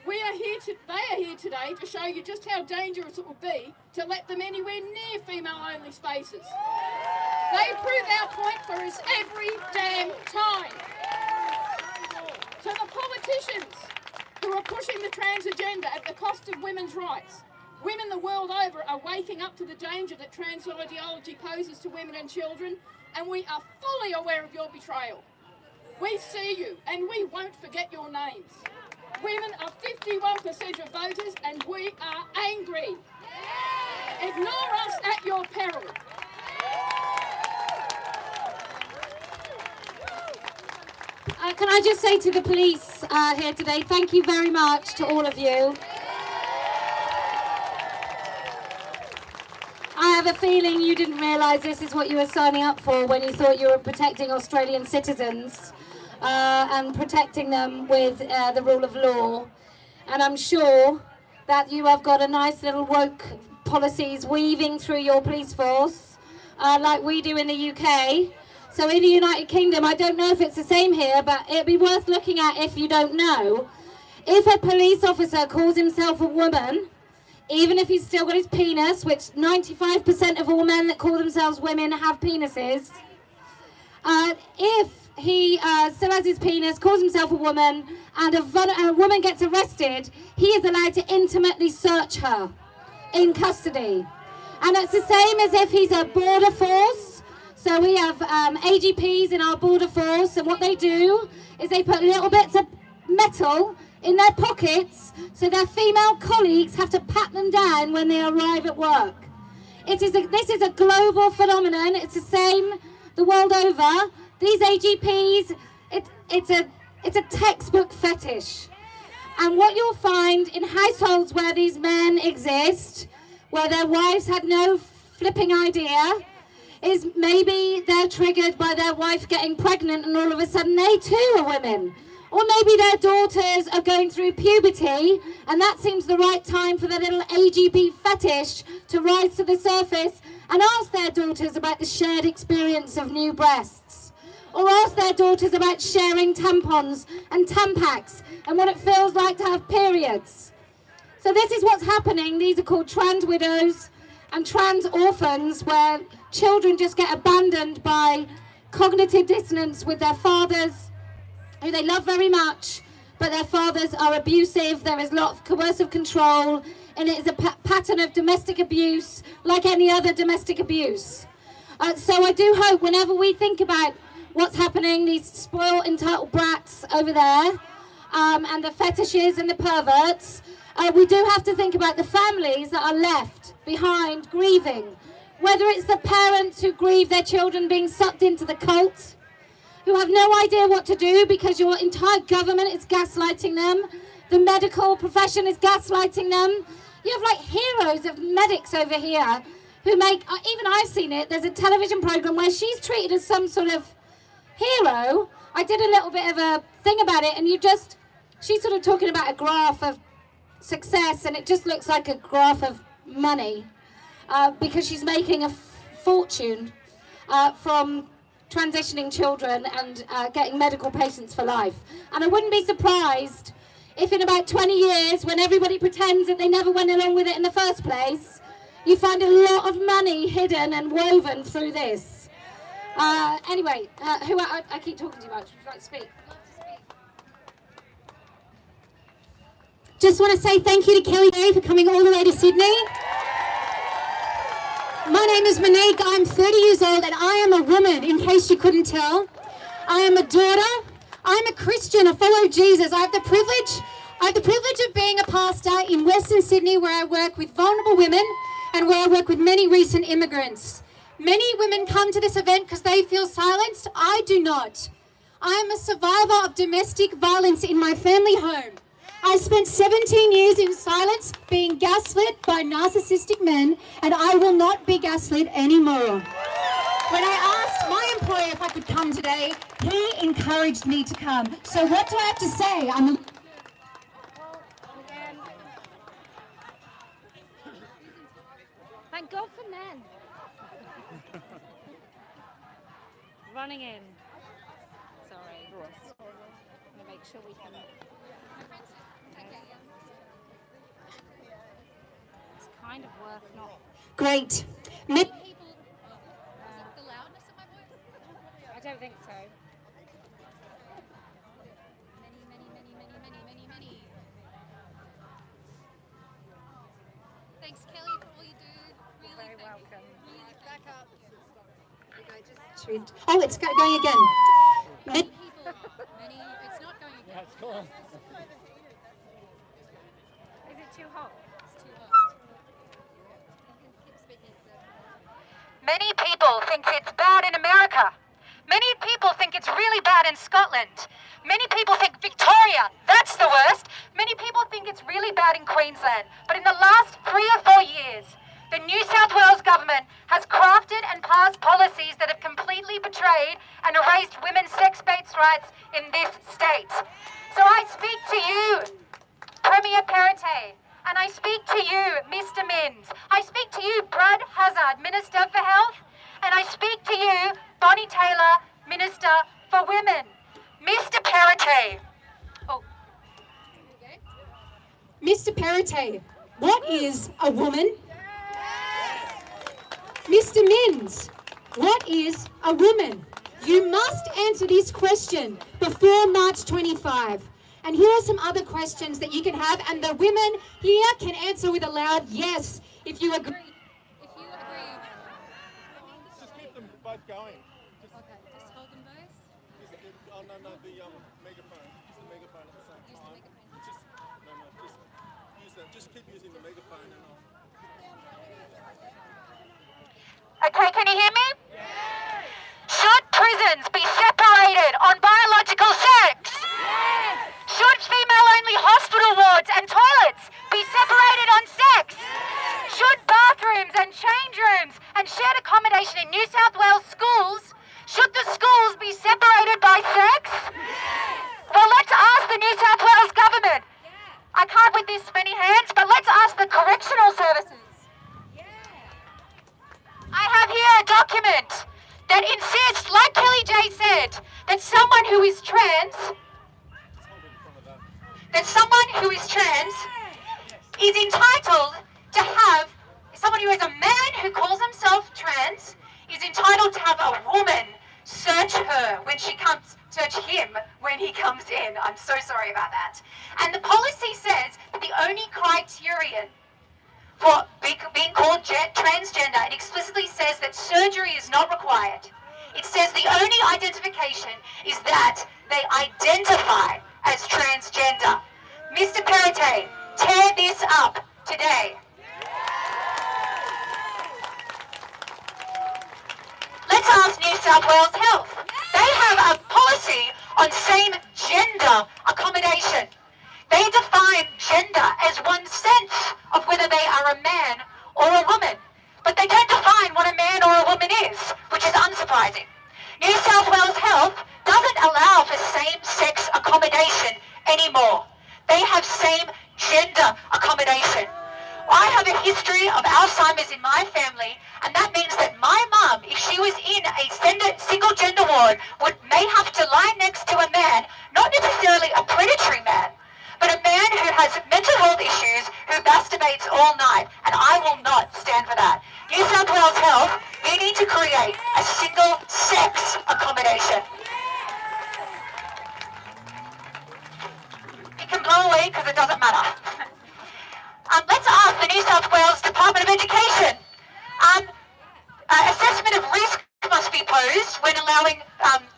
They are here today to show you just how dangerous it will be to let them anywhere near female-only spaces. They prove our point for us every damn time. To the politicians who are pushing the trans agenda at the cost of women's rights, women the world over are waking up to the danger that trans ideology poses to women and children, and we are fully aware of your betrayal. We see you, and we won't forget your names. Women are 51% of voters, and we are angry. Ignore us at your peril. Can I just say to the police here today, thank you very much to all of you. I have a feeling you didn't realise this is what you were signing up for when you thought you were protecting Australian citizens and protecting them with the rule of law. And I'm sure that you have got a nice little woke policies weaving through your police force like we do in the UK. So in the United Kingdom, I don't know if it's the same here, but it'd be worth looking at if you don't know. If a police officer calls himself a woman, even if he's still got his penis, which 95% of all men that call themselves women have penises, if he still has his penis, calls himself a woman, and a woman gets arrested, he is allowed to intimately search her in custody. And it's the same as if he's a border force. So we have AGPs in our border force, and what they do is they put little bits of metal in their pockets so their female colleagues have to pat them down when they arrive at work. This is a global phenomenon. It's the same the world over. These AGPs, it's a textbook fetish. And what you'll find in households where these men exist, where their wives had no flipping idea, is maybe they're triggered by their wife getting pregnant and all of a sudden they too are women. Or maybe their daughters are going through puberty and that seems the right time for their little AGP fetish to rise to the surface and ask their daughters about the shared experience of new breasts. Or ask their daughters about sharing tampons and Tampax and what it feels like to have periods. So this is what's happening. These are called trans widows and trans orphans, where children just get abandoned by cognitive dissonance with their fathers, who they love very much, but their fathers are abusive. There is a lot of coercive control, and it is a pattern of domestic abuse like any other domestic abuse. So I do hope whenever we think about what's happening, these spoiled, entitled brats over there, and the fetishes and the perverts, we do have to think about the families that are left behind grieving. Whether it's the parents who grieve their children being sucked into the cult, who have no idea what to do because your entire government is gaslighting them, the medical profession is gaslighting them. You have like heroes of medics over here who make, even I've seen it, there's a television program where she's treated as some sort of hero. I did a little bit of a thing about it, and she's sort of talking about a graph of success, and it just looks like a graph of money, because she's making a fortune from transitioning children and getting medical patients for life. And I wouldn't be surprised if in about 20 years, when everybody pretends that they never went along with it in the first place, you find a lot of money hidden and woven through this. Anyway, I keep talking too much. Would you like to speak? Just want to say thank you to Kellie-Jay for coming all the way to Sydney. My name is Monique. I'm 30 years old and I am a woman, in case you couldn't tell. I am a daughter. I'm a Christian. I follow Jesus. I have the privilege of being a pastor in Western Sydney, where I work with vulnerable women and where I work with many recent immigrants. Many women come to this event because they feel silenced. I do not. I am a survivor of domestic violence in my family home. I spent 17 years in silence being gaslit by narcissistic men, and I will not be gaslit anymore. When I asked my employer if I could come today, he encouraged me to come. So what do I have to say? Thank God for men. Running in. Sorry. I'm going to make sure we can... It's kind of worth not... Great. I don't think so. Many. Thanks, Kelly, for all you do. Really, Very welcome. Really, back up. Oh, it's going again. Many people. It's not going again. That's cool. Is it too hot? It's too hot. Keep speaking. Many people think it's bad in America. Many people think it's really bad in Scotland. Many people think Victoria, that's the worst. Many people think it's really bad in Queensland. But in the last 3 or 4 years, the New South Wales government has crafted and passed policies that have completely betrayed and erased women's sex-based rights in this state. So I speak to you, Premier Perrottet, and I speak to you, Mr. Minns. I speak to you, Brad Hazzard, Minister for Health, and I speak to you, Bonnie Taylor, Minister for Women. Mr. Perrottet. Oh. Mr. Perrottet, what is a woman? Mr. Minns, what is a woman? You must answer this question before March 25. And here are some other questions that you can have, and the women here can answer with a loud yes if you agree. If you agree. Just keep them both going. Okay, just hold them both. Oh, no, the megaphone. Use the megaphone at the same time. Just keep using the megaphone and I'll... Okay, can you hear me? Yes. Should prisons be separated on biological sex? Yes. Should female-only hospital wards and toilets be separated on sex? Yes. Should bathrooms and change rooms and shared accommodation in New South Wales schools, should the schools be separated by sex? Yes. Well, let's ask the New South Wales government. I can't with this many hands, but let's ask the correctional services. I have here a document that insists, like Kellie-Jay said, that someone who is trans is entitled to have, someone who is a man who calls himself trans is entitled to have a woman search her when she comes, search him when he comes in. I'm so sorry about that. And the policy says that the only criterion for being called transgender, it explicitly says that surgery is not required. It says the only identification is that they identify as transgender. Mr. Perrottet, tear this up today. Let's ask New South Wales Health. They have a policy on same gender accommodation. They define gender as one sense of whether they are a man or a woman. But they don't define what a man or a woman is, which is unsurprising. New South Wales Health doesn't allow for same-sex accommodation anymore. They have same-gender accommodation. I have a history of Alzheimer's in my family, and that means that my mum, if she was in a single-gender ward, may have to lie next to a man, not necessarily a predatory man, but a man who has mental health issues, who masturbates all night, and I will not stand for that. New South Wales Health, you need to create a single-sex accommodation. You can blow away because it doesn't matter. Let's ask the New South Wales Department of Education. Assessment of risk must be posed when allowing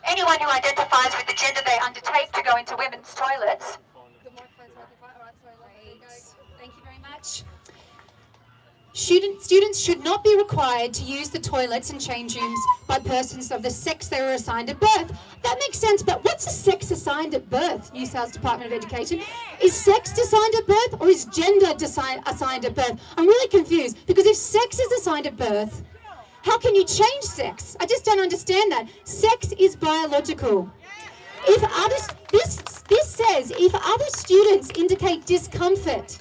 anyone who identifies with the gender they undertake to go into women's toilets. Thank you very much. Students should not be required to use the toilets and change rooms by persons of the sex they were assigned at birth. That makes sense, but what's a sex assigned at birth, New South Department of Education? Is sex assigned at birth or is gender assigned at birth? I'm really confused, because if sex is assigned at birth, how can you change sex? I just don't understand that. Sex is biological. If this says if other students indicate discomfort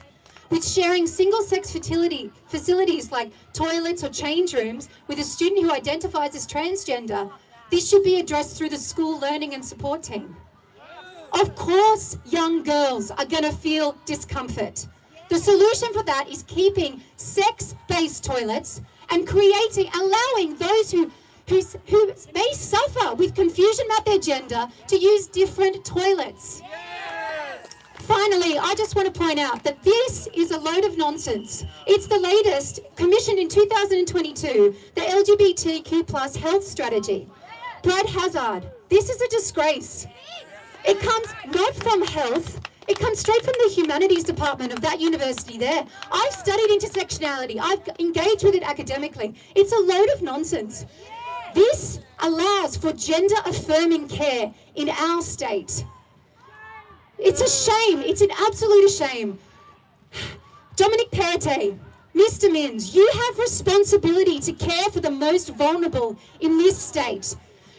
with sharing single-sex facilities like toilets or change rooms with a student who identifies as transgender, this should be addressed through the school learning and support team. Of course, young girls are going to feel discomfort. The solution for that is keeping sex-based toilets and allowing those who may suffer with confusion about their gender to use different toilets. Finally, I just want to point out that this is a load of nonsense. It's the latest, commissioned in 2022, the LGBTQ+ health strategy. Brad Hazard, this is a disgrace. It comes not from health, it comes straight from the humanities department of that university there. I've studied intersectionality, I've engaged with it academically. It's a load of nonsense. This allows for gender-affirming care in our state. It's a shame. It's an absolute shame. Dominic Perrottet, Mr. Minns, you have responsibility to care for the most vulnerable in this state.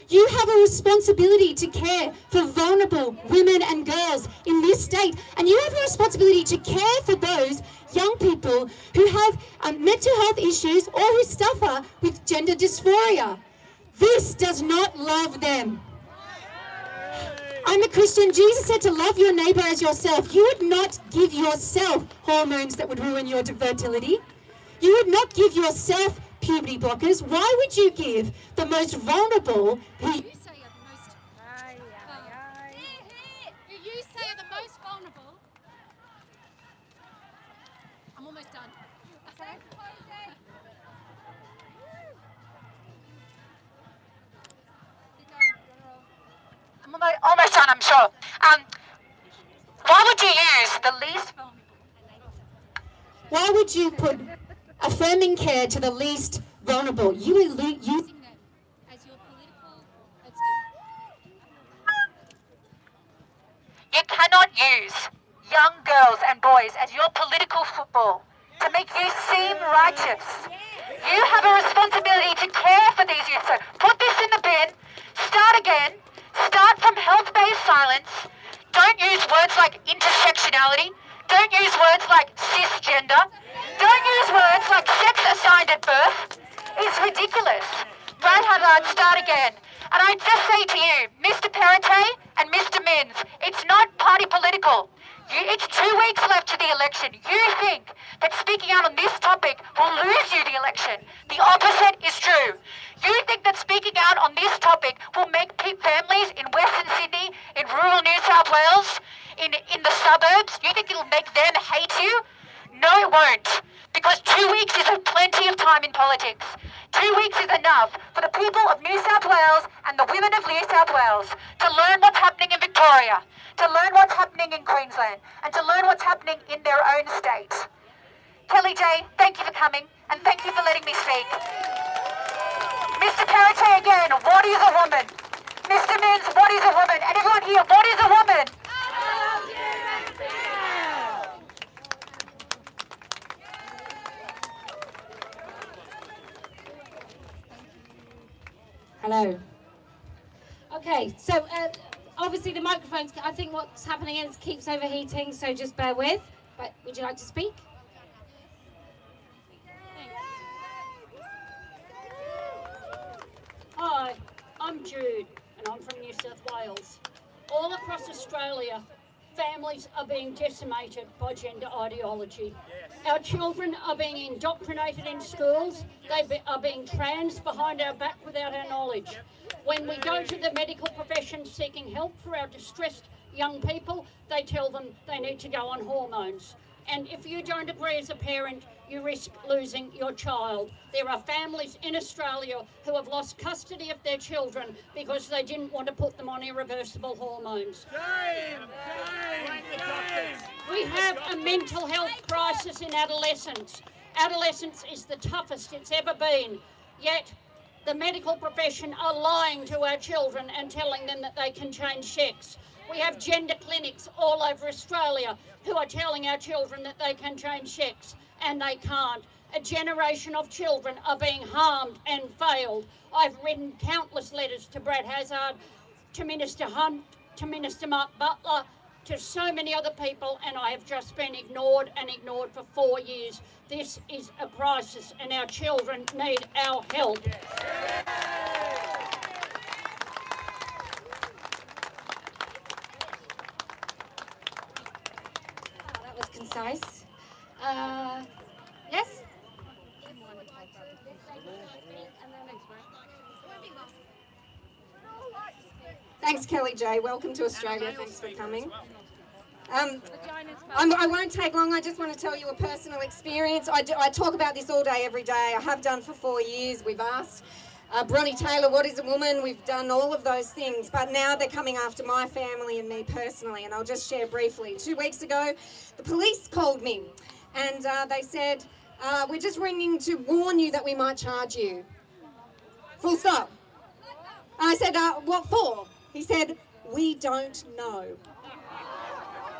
You have a responsibility to care for vulnerable women and girls in this state. And you have a responsibility to care for those young people who have mental health issues or who suffer with gender dysphoria. This does not love them. I'm a Christian. Jesus said to love your neighbor as yourself. You would not give yourself hormones that would ruin your fertility. You would not give yourself puberty blockers. Why would you give the most vulnerable who You say are the most who you say are the most vulnerable. I'm almost done. I'm almost done, I'm sure. Why would you use the least vulnerable? Why would you put affirming care to the least vulnerable? Using them as your political. You cannot use young girls and boys as your political football to make you seem righteous. You have a responsibility to care for these youth. So put this in the bin, start again, start from health-based silence. Don't use words like intersectionality. Don't use words like cisgender. Don't use words like sex assigned at birth. It's ridiculous. Brad Hazard, start again. And I just say to you, Mr. Perrottet and Mr. Minns, it's not party political. It's 2 weeks left to the election. You think that speaking out on this topic will lose you the election. The opposite is true. You think that speaking out on this topic will make families in Western Sydney, in rural New South Wales, in the suburbs, you think it'll make them hate you? No, it won't. Because 2 weeks is plenty of time in politics. 2 weeks is enough for the people of New South Wales and the women of New South Wales to learn what's happening in Victoria, to learn what's happening in Queensland, and to learn what's happening in their own state. Kellie-Jay, thank you for coming, and thank you for letting me speak. Mr. Kellie-Jay again, what is a woman? Mr. Mins, what is a woman? And everyone here, what is a woman? Hello. Okay, so obviously the microphones, I think what's happening is keeps overheating, so just bear with. But would you like to speak? Hi, I'm Jude, and I'm from New South Wales. All across Australia, families are being decimated by gender ideology. Our children are being indoctrinated in schools. They are being trans behind our back without our knowledge. When we go to the medical profession seeking help for our distressed young people, they tell them they need to go on hormones. And if you don't agree as a parent, you risk losing your child. There are families in Australia who have lost custody of their children because they didn't want to put them on irreversible hormones. We have a mental health crisis in adolescence. Adolescence is the toughest it's ever been, yet the medical profession are lying to our children and telling them that they can change sex. We have gender clinics all over Australia who are telling our children that they can change sex, and they can't. A generation of children are being harmed and failed. I've written countless letters to Brad Hazzard, to Minister Hunt, to Minister Mark Butler, to so many other people, and I have just been ignored and ignored for 4 years. This is a crisis, and our children need our help. That was concise. Yes? Thanks, Kellie-Jay. Welcome to Australia. Thanks for coming. I won't take long. I just want to tell you a personal experience. I talk about this all day, every day. I have done for 4 years. We've asked Bronnie Taylor, what is a woman? We've done all of those things. But now they're coming after my family and me personally. And I'll just share briefly. 2 weeks ago, the police called me. And they said, we're just ringing to warn you that we might charge you. Full stop. I said, what for? He said, we don't know.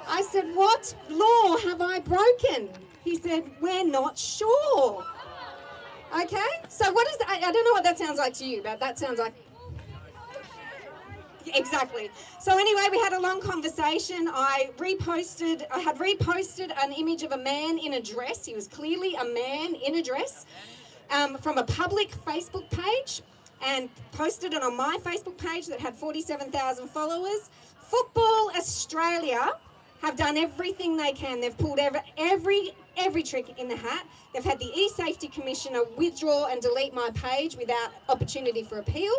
I said, what law have I broken? He said, we're not sure. Okay, so what is that? I don't know what that sounds like to you, but that sounds like... Exactly. So anyway, we had a long conversation. I had reposted an image of a man in a dress. He was clearly a man in a dress from a public Facebook page, and posted it on my Facebook page that had 47,000 followers. Football Australia have done everything they can. They've pulled every trick in the hat. They've had the e-safety commissioner withdraw and delete my page without opportunity for appeal.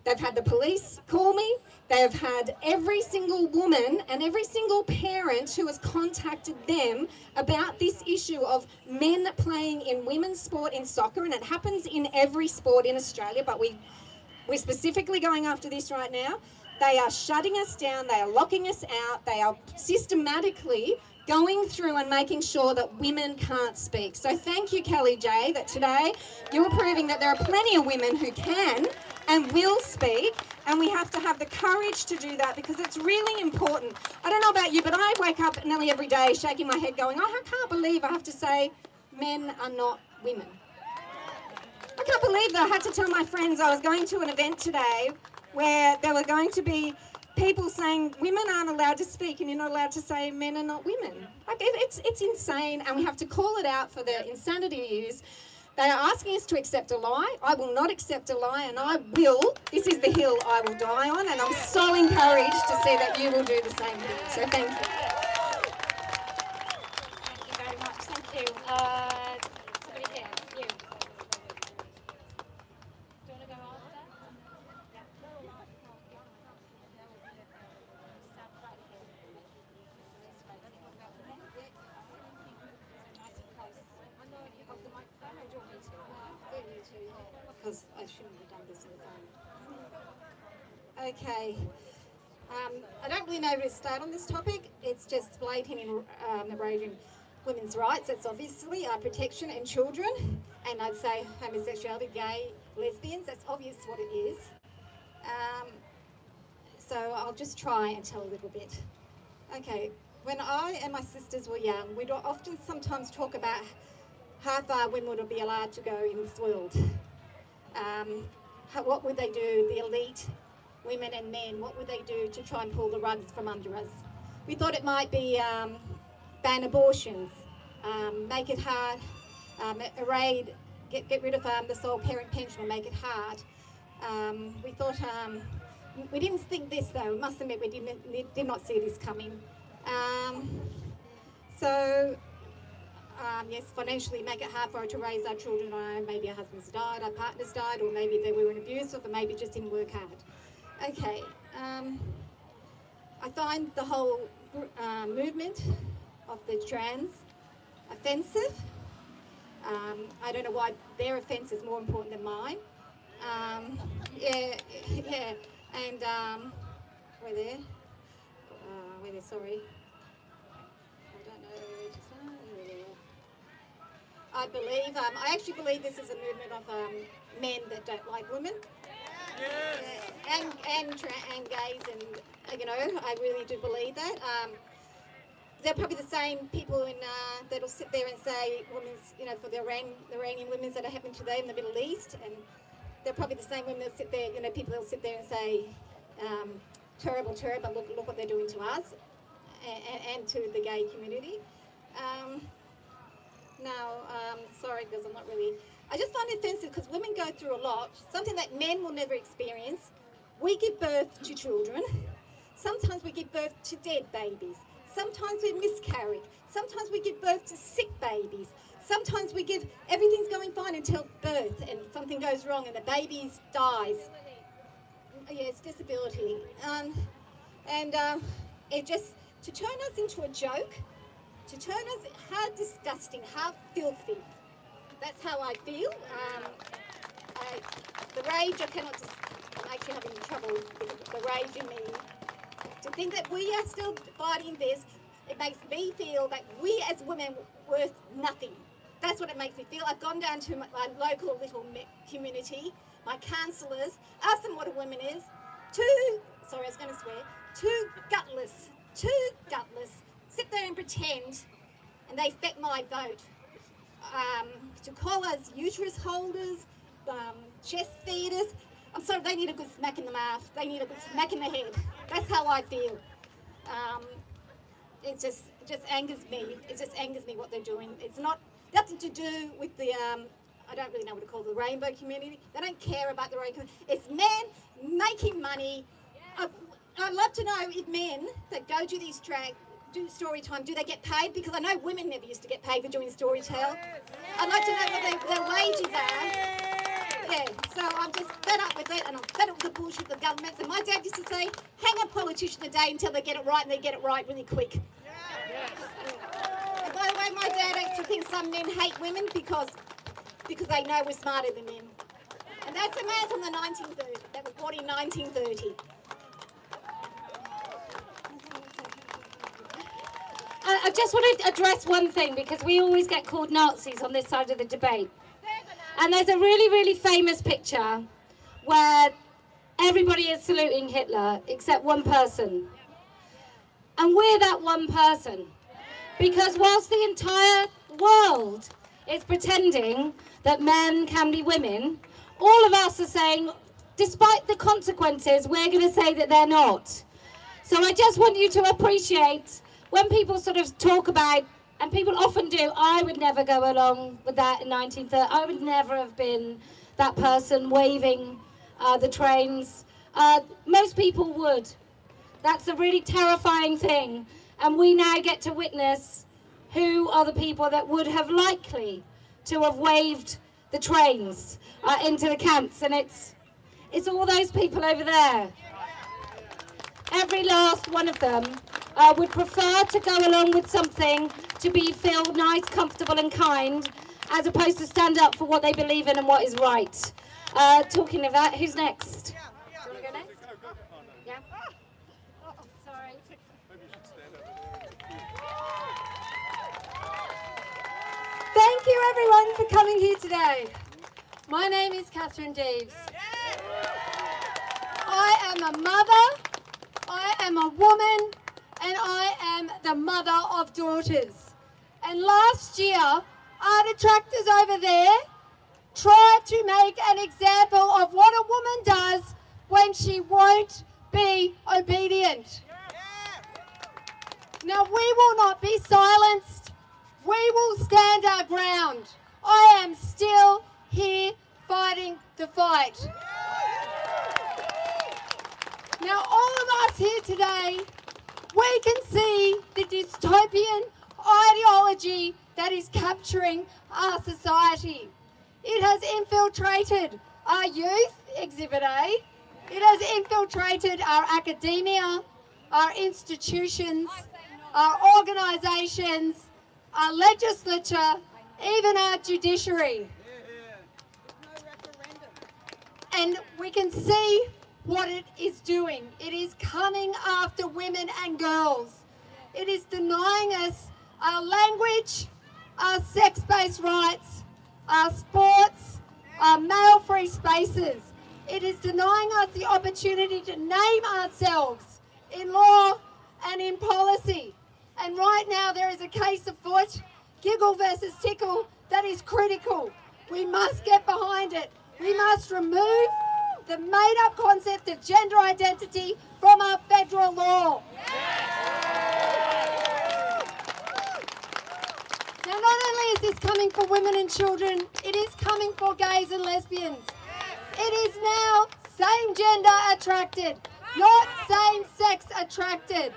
They've had the police call me. They've had every single woman and every single parent who has contacted them about this issue of men playing in women's sport in soccer, and it happens in every sport in Australia, but we're specifically going after this right now. They are shutting us down. They are locking us out. They are systematically going through and making sure that women can't speak. So thank you, Kellie-Jay, that today you're proving that there are plenty of women who can and will speak, and we have to have the courage to do that because it's really important. I don't know about you, but I wake up nearly every day shaking my head going, I can't believe I have to say men are not women. I can't believe that I had to tell my friends I was going to an event today where there were going to be people saying women aren't allowed to speak and you're not allowed to say men are not women. Like it's insane, and we have to call it out for the insanity it is. They are asking us to accept a lie. I will not accept a lie, and this is the hill I will die on, and I'm so encouraged to see that you will do the same thing. So thank you. because I shouldn't have done this on the phone. Okay. I don't really know where to start on this topic. It's just blatant erosion women's rights. That's obviously protection and children. And I'd say homosexuality, gay, lesbians. That's obvious what it is. So I'll just try and tell a little bit. Okay. When I and my sisters were young, we'd often sometimes talk about how far women would be allowed to go in this world. What would they do, the elite women and men, what would they do to try and pull the rugs from under us? We thought it might be ban abortions, make it hard, get rid of the sole parent pension and make it hard. We thought, we didn't think this though, must admit we did not see this coming. Yes, financially make it hard for her to raise our children on our own. Maybe our husbands died, our partners died, or maybe they were in abuse, or maybe just didn't work hard. Okay, I find the whole movement of the trans offensive. I don't know why their offence is more important than mine. And we're there, sorry. I believe, I actually believe this is a movement of men that don't like women. Yes. And gays, and I really do believe that. They're probably the same people that'll sit there and say women's, for the Iranian women that are happening today in the Middle East, and they're probably the same women that sit there, people that'll sit there and say, terrible, look what they're doing to us, and to the gay community. Sorry, because I'm not really... I just find it offensive because women go through a lot, something that men will never experience. We give birth to children. Sometimes we give birth to dead babies. Sometimes we miscarry. Sometimes we give birth to sick babies. Sometimes everything's going fine until birth and something goes wrong and the baby dies. Yeah, it's disability. It just, to turn us into a joke, to turn us, how disgusting, how filthy. That's how I feel. The rage, I'm actually having trouble with the rage in me. To think that we are still fighting this, it makes me feel that we as women are worth nothing. That's what it makes me feel. I've gone down to my local little community, my counsellors, asked them what a woman is. Too gutless, sit there and pretend, and they expect my vote. To call us uterus holders, chest feeders, I'm sorry, they need a good smack in the mouth. They need a good smack in the head. That's how I feel. It just angers me. It just angers me what they're doing. It's nothing to do with the, I don't really know what to call the rainbow community. They don't care about the rainbow community. It's men making money. I'd love to know if men that go to these do story time, do they get paid? Because I know women never used to get paid for doing story tell. I'd like to know what their wages are. Yeah, so I'm just fed up with it, and I'm fed up with the bullshit of the government. And my dad used to say, hang a politician a day until they get it right, and they get it right really quick. And by the way, my dad actually thinks some men hate women because they know we're smarter than them. And that's a man from the 1930s, that was born in 1930. I just want to address one thing, because we always get called Nazis on this side of the debate. And there's a really, really famous picture where everybody is saluting Hitler except one person. And we're that one person. Because whilst the entire world is pretending that men can be women, all of us are saying, despite the consequences, we're going to say that they're not. So I just want you to appreciate when people sort of talk about, and people often do, I would never go along with that in 1930. I would never have been that person waving the trains. Most people would. That's a really terrifying thing. And we now get to witness who are the people that would have likely to have waved the trains into the camps. And it's all those people over there. Every last one of them would prefer to go along with something to feel nice, comfortable and kind, as opposed to stand up for what they believe in and what is right. talking about who's next. Do you want to go next? Yeah. Sorry. Thank you everyone for coming here today. My name is Catherine Deeves. I am a mother, I am a woman, and I am the mother of daughters. And last year, our detractors over there tried to make an example of what a woman does when she won't be obedient. Now, we will not be silenced. We will stand our ground. I am still here fighting the fight. Now, all of us here today, we can see the dystopian ideology that is capturing our society. It has infiltrated our youth, Exhibit A. It has infiltrated our academia, our institutions, our organisations, our legislature, even our judiciary. And we can see what it is doing. It is coming after women and girls. It is denying us our language, our sex-based rights, our sports, our male-free spaces. It is denying us the opportunity to name ourselves in law and in policy. And right now there is a case afoot, Giggle versus Tickle, that is critical. We must get behind it. We must remove the made-up concept of gender identity from our federal law. Now, not only is this coming for women and children, it is coming for gays and lesbians. It is now same-gender attracted, not same-sex attracted.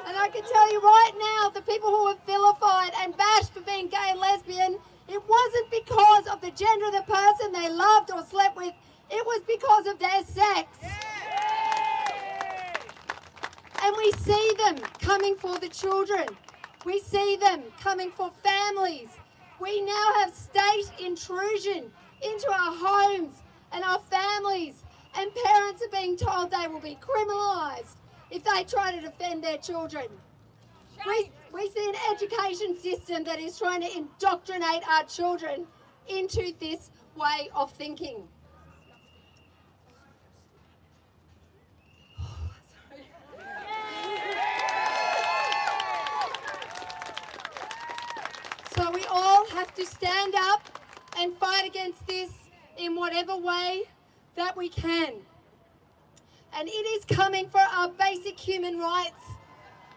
And I can tell you right now, the people who are vilified and bashed for being gay and lesbian, it wasn't because of the gender of the person they loved or slept with, it was because of their sex. And we see them coming for the children. We see them coming for families. We now have state intrusion into our homes and our families, and parents are being told they will be criminalised if they try to defend their children. We see an education system that is trying to indoctrinate our children into this way of thinking. So we all have to stand up and fight against this in whatever way that we can. And it is coming for our basic human rights.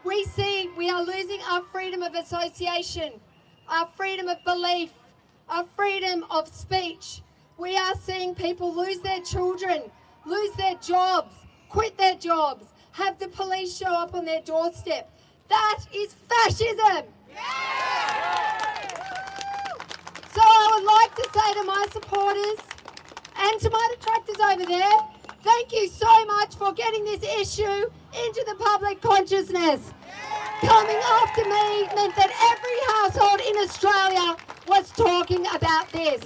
We see we are losing our freedom of association, our freedom of belief, our freedom of speech. We are seeing people lose their children, lose their jobs, quit their jobs, have the police show up on their doorstep. That is fascism. So I would like to say to my supporters and to my detractors over there, thank you so much for getting this issue into the public consciousness. Coming after me meant that every household in Australia was talking about this.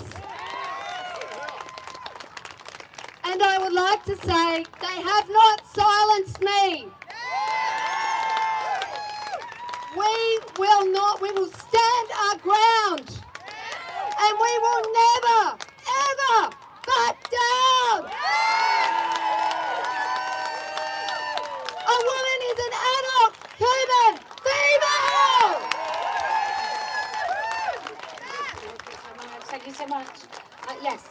And I would like to say they have not silenced me. We will stand our ground. And we will never, ever back down. A woman is an adult human female. Thank you so much. Yes.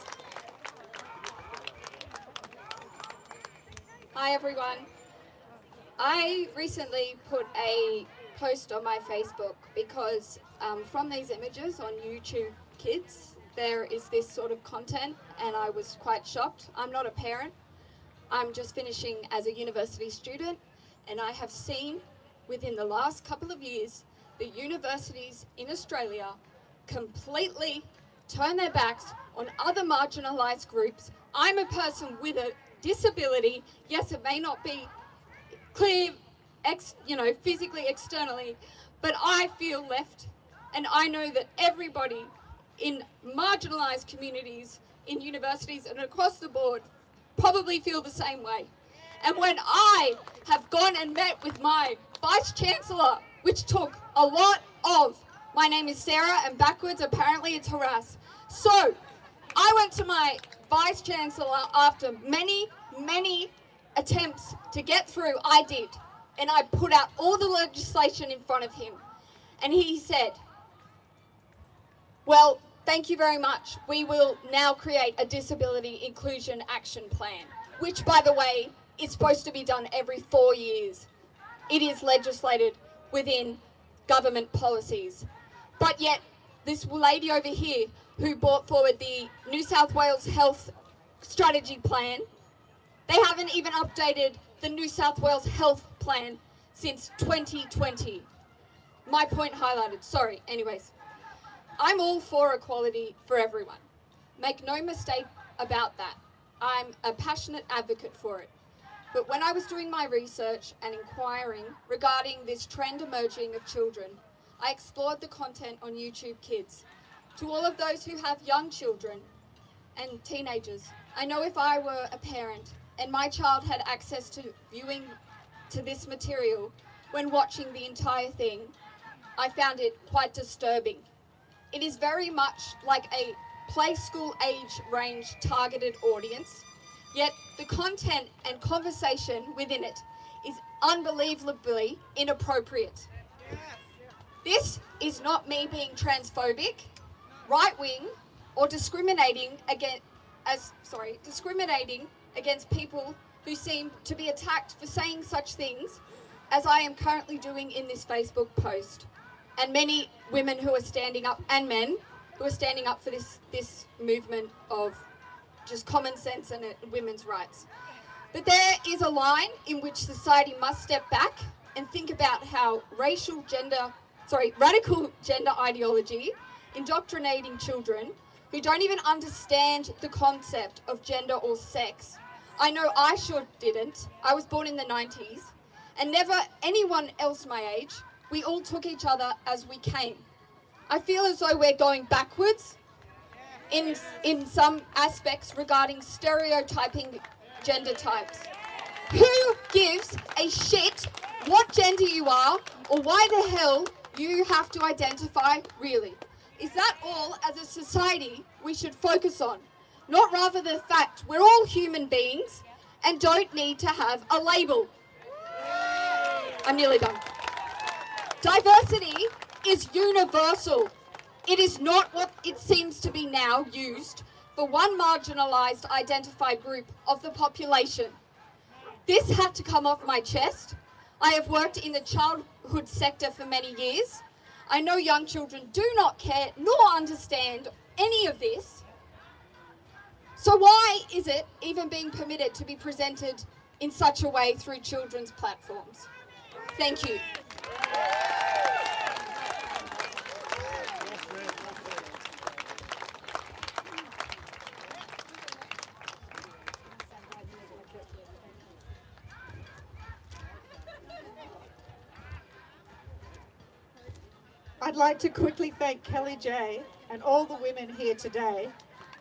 Hi everyone. I recently put a post on my Facebook because from these images on YouTube Kids, there is this sort of content and I was quite shocked. I'm not a parent. I'm just finishing as a university student, and I have seen within the last couple of years the universities in Australia completely turn their backs on other marginalised groups. I'm a person with a disability. Yes, it may not be clear, physically, externally, but I feel left, and I know that everybody in marginalised communities in universities and across the board probably feel the same way. And when I have gone and met with my Vice Chancellor, which took a lot of, my name is Sarah and backwards apparently it's harass. So I went to my Vice Chancellor after many attempts to get through, I did. And I put out all the legislation in front of him. And he said, well, thank you very much. We will now create a disability inclusion action plan, which, by the way, is supposed to be done every 4 years. It is legislated within government policies. But yet, this lady over here who brought forward the New South Wales Health Strategy Plan, they haven't even updated the New South Wales Health Plan since 2020. My point highlighted, sorry, anyways. I'm all for equality for everyone. Make no mistake about that. I'm a passionate advocate for it. But when I was doing my research and inquiring regarding this trend emerging of children, I explored the content on YouTube Kids. To all of those who have young children and teenagers, I know if I were a parent and my child had access to viewing to this material when watching the entire thing, I found it quite disturbing. It is very much like a play school age range targeted audience, yet the content and conversation within it is unbelievably inappropriate. This is not me being transphobic, right-wing, or discriminating against people who seem to be attacked for saying such things as I am currently doing in this Facebook post. And many women who are standing up, and men who are standing up for this movement of just common sense and women's rights. But there is a line in which society must step back and think about how radical gender ideology indoctrinating children who don't even understand the concept of gender or sex. I know I sure didn't. I was born in the 90s, and never anyone else my age. We all took each other as we came. I feel as though we're going backwards in some aspects regarding stereotyping gender types. Who gives a shit what gender you are or why the hell you have to identify really? Is that all as a society we should focus on? Not rather the fact we're all human beings and don't need to have a label. I'm nearly done. Diversity is universal. It is not what it seems to be now used for one marginalised identified group of the population. This had to come off my chest. I have worked in the childhood sector for many years. I know young children do not care nor understand any of this. So why is it even being permitted to be presented in such a way through children's platforms? Thank you. I'd like to quickly thank Kellie-Jay and all the women here today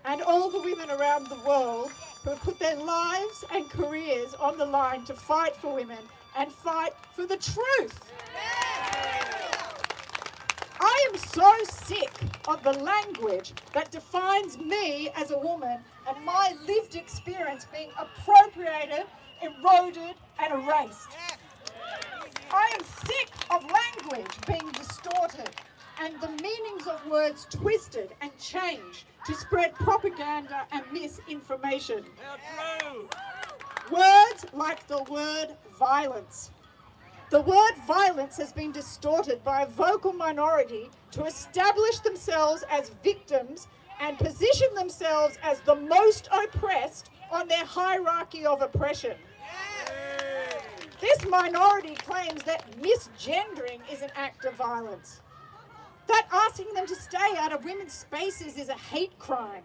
and all the women around the world who have put their lives and careers on the line to fight for women and fight for the truth. I am so sick of the language that defines me as a woman and my lived experience being appropriated, eroded and erased. I am sick of language being distorted and the meanings of words twisted and changed to spread propaganda and misinformation. Words like the word violence. The word violence has been distorted by a vocal minority to establish themselves as victims and position themselves as the most oppressed on their hierarchy of oppression. This minority claims that misgendering is an act of violence, that asking them to stay out of women's spaces is a hate crime.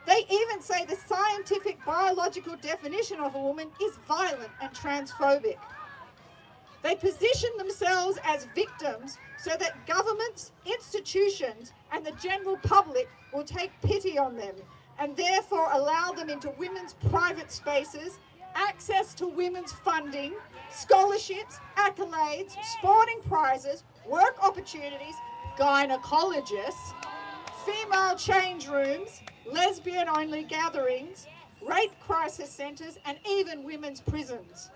They even say the scientific biological definition of a woman is violent and transphobic. They position themselves as victims so that governments, institutions, and the general public will take pity on them and therefore allow them into women's private spaces, access to women's funding, scholarships, accolades, sporting prizes, work opportunities, gynecologists, female change rooms, lesbian-only gatherings, rape crisis centres, and even women's prisons.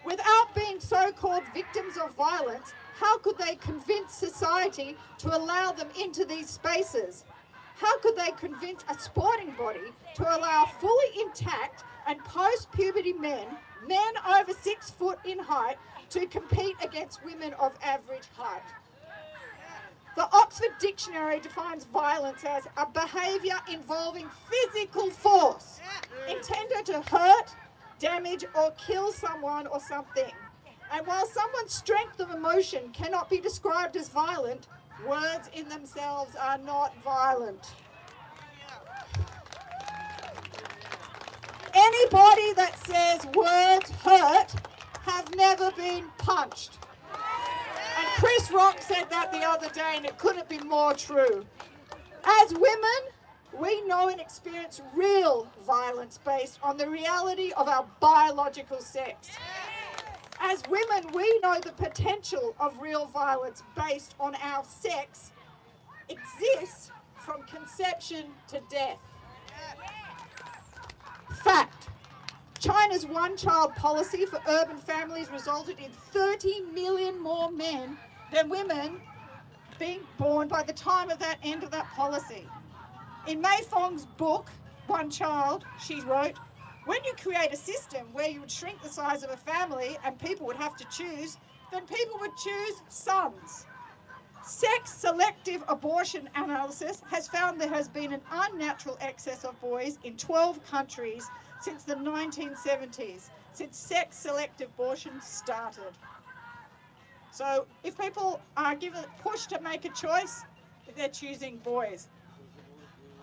Without being so-called victims of violence, how could they convince society to allow them into these spaces? How could they convince a sporting body to allow fully intact and post-puberty men over 6 foot in height, to compete against women of average height? The Oxford Dictionary defines violence as a behaviour involving physical force intended to hurt, damage or kill someone or something. And while someone's strength of emotion cannot be described as violent, words in themselves are not violent. Anybody that says words hurt have never been punched. And Chris Rock said that the other day, and it couldn't be more true. As women, we know and experience real violence based on the reality of our biological sex. As women, we know the potential of real violence based on our sex exists from conception to death. Fact. China's one-child policy for urban families resulted in 30 million more men than women being born by the time of that end of that policy. In Mei Fong's book, One Child, she wrote, when you create a system where you would shrink the size of a family and people would have to choose, then people would choose sons. Sex-selective abortion analysis has found there has been an unnatural excess of boys in 12 countries since the 1970s, since sex-selective abortion started. So if people are given push to make a choice, they're choosing boys.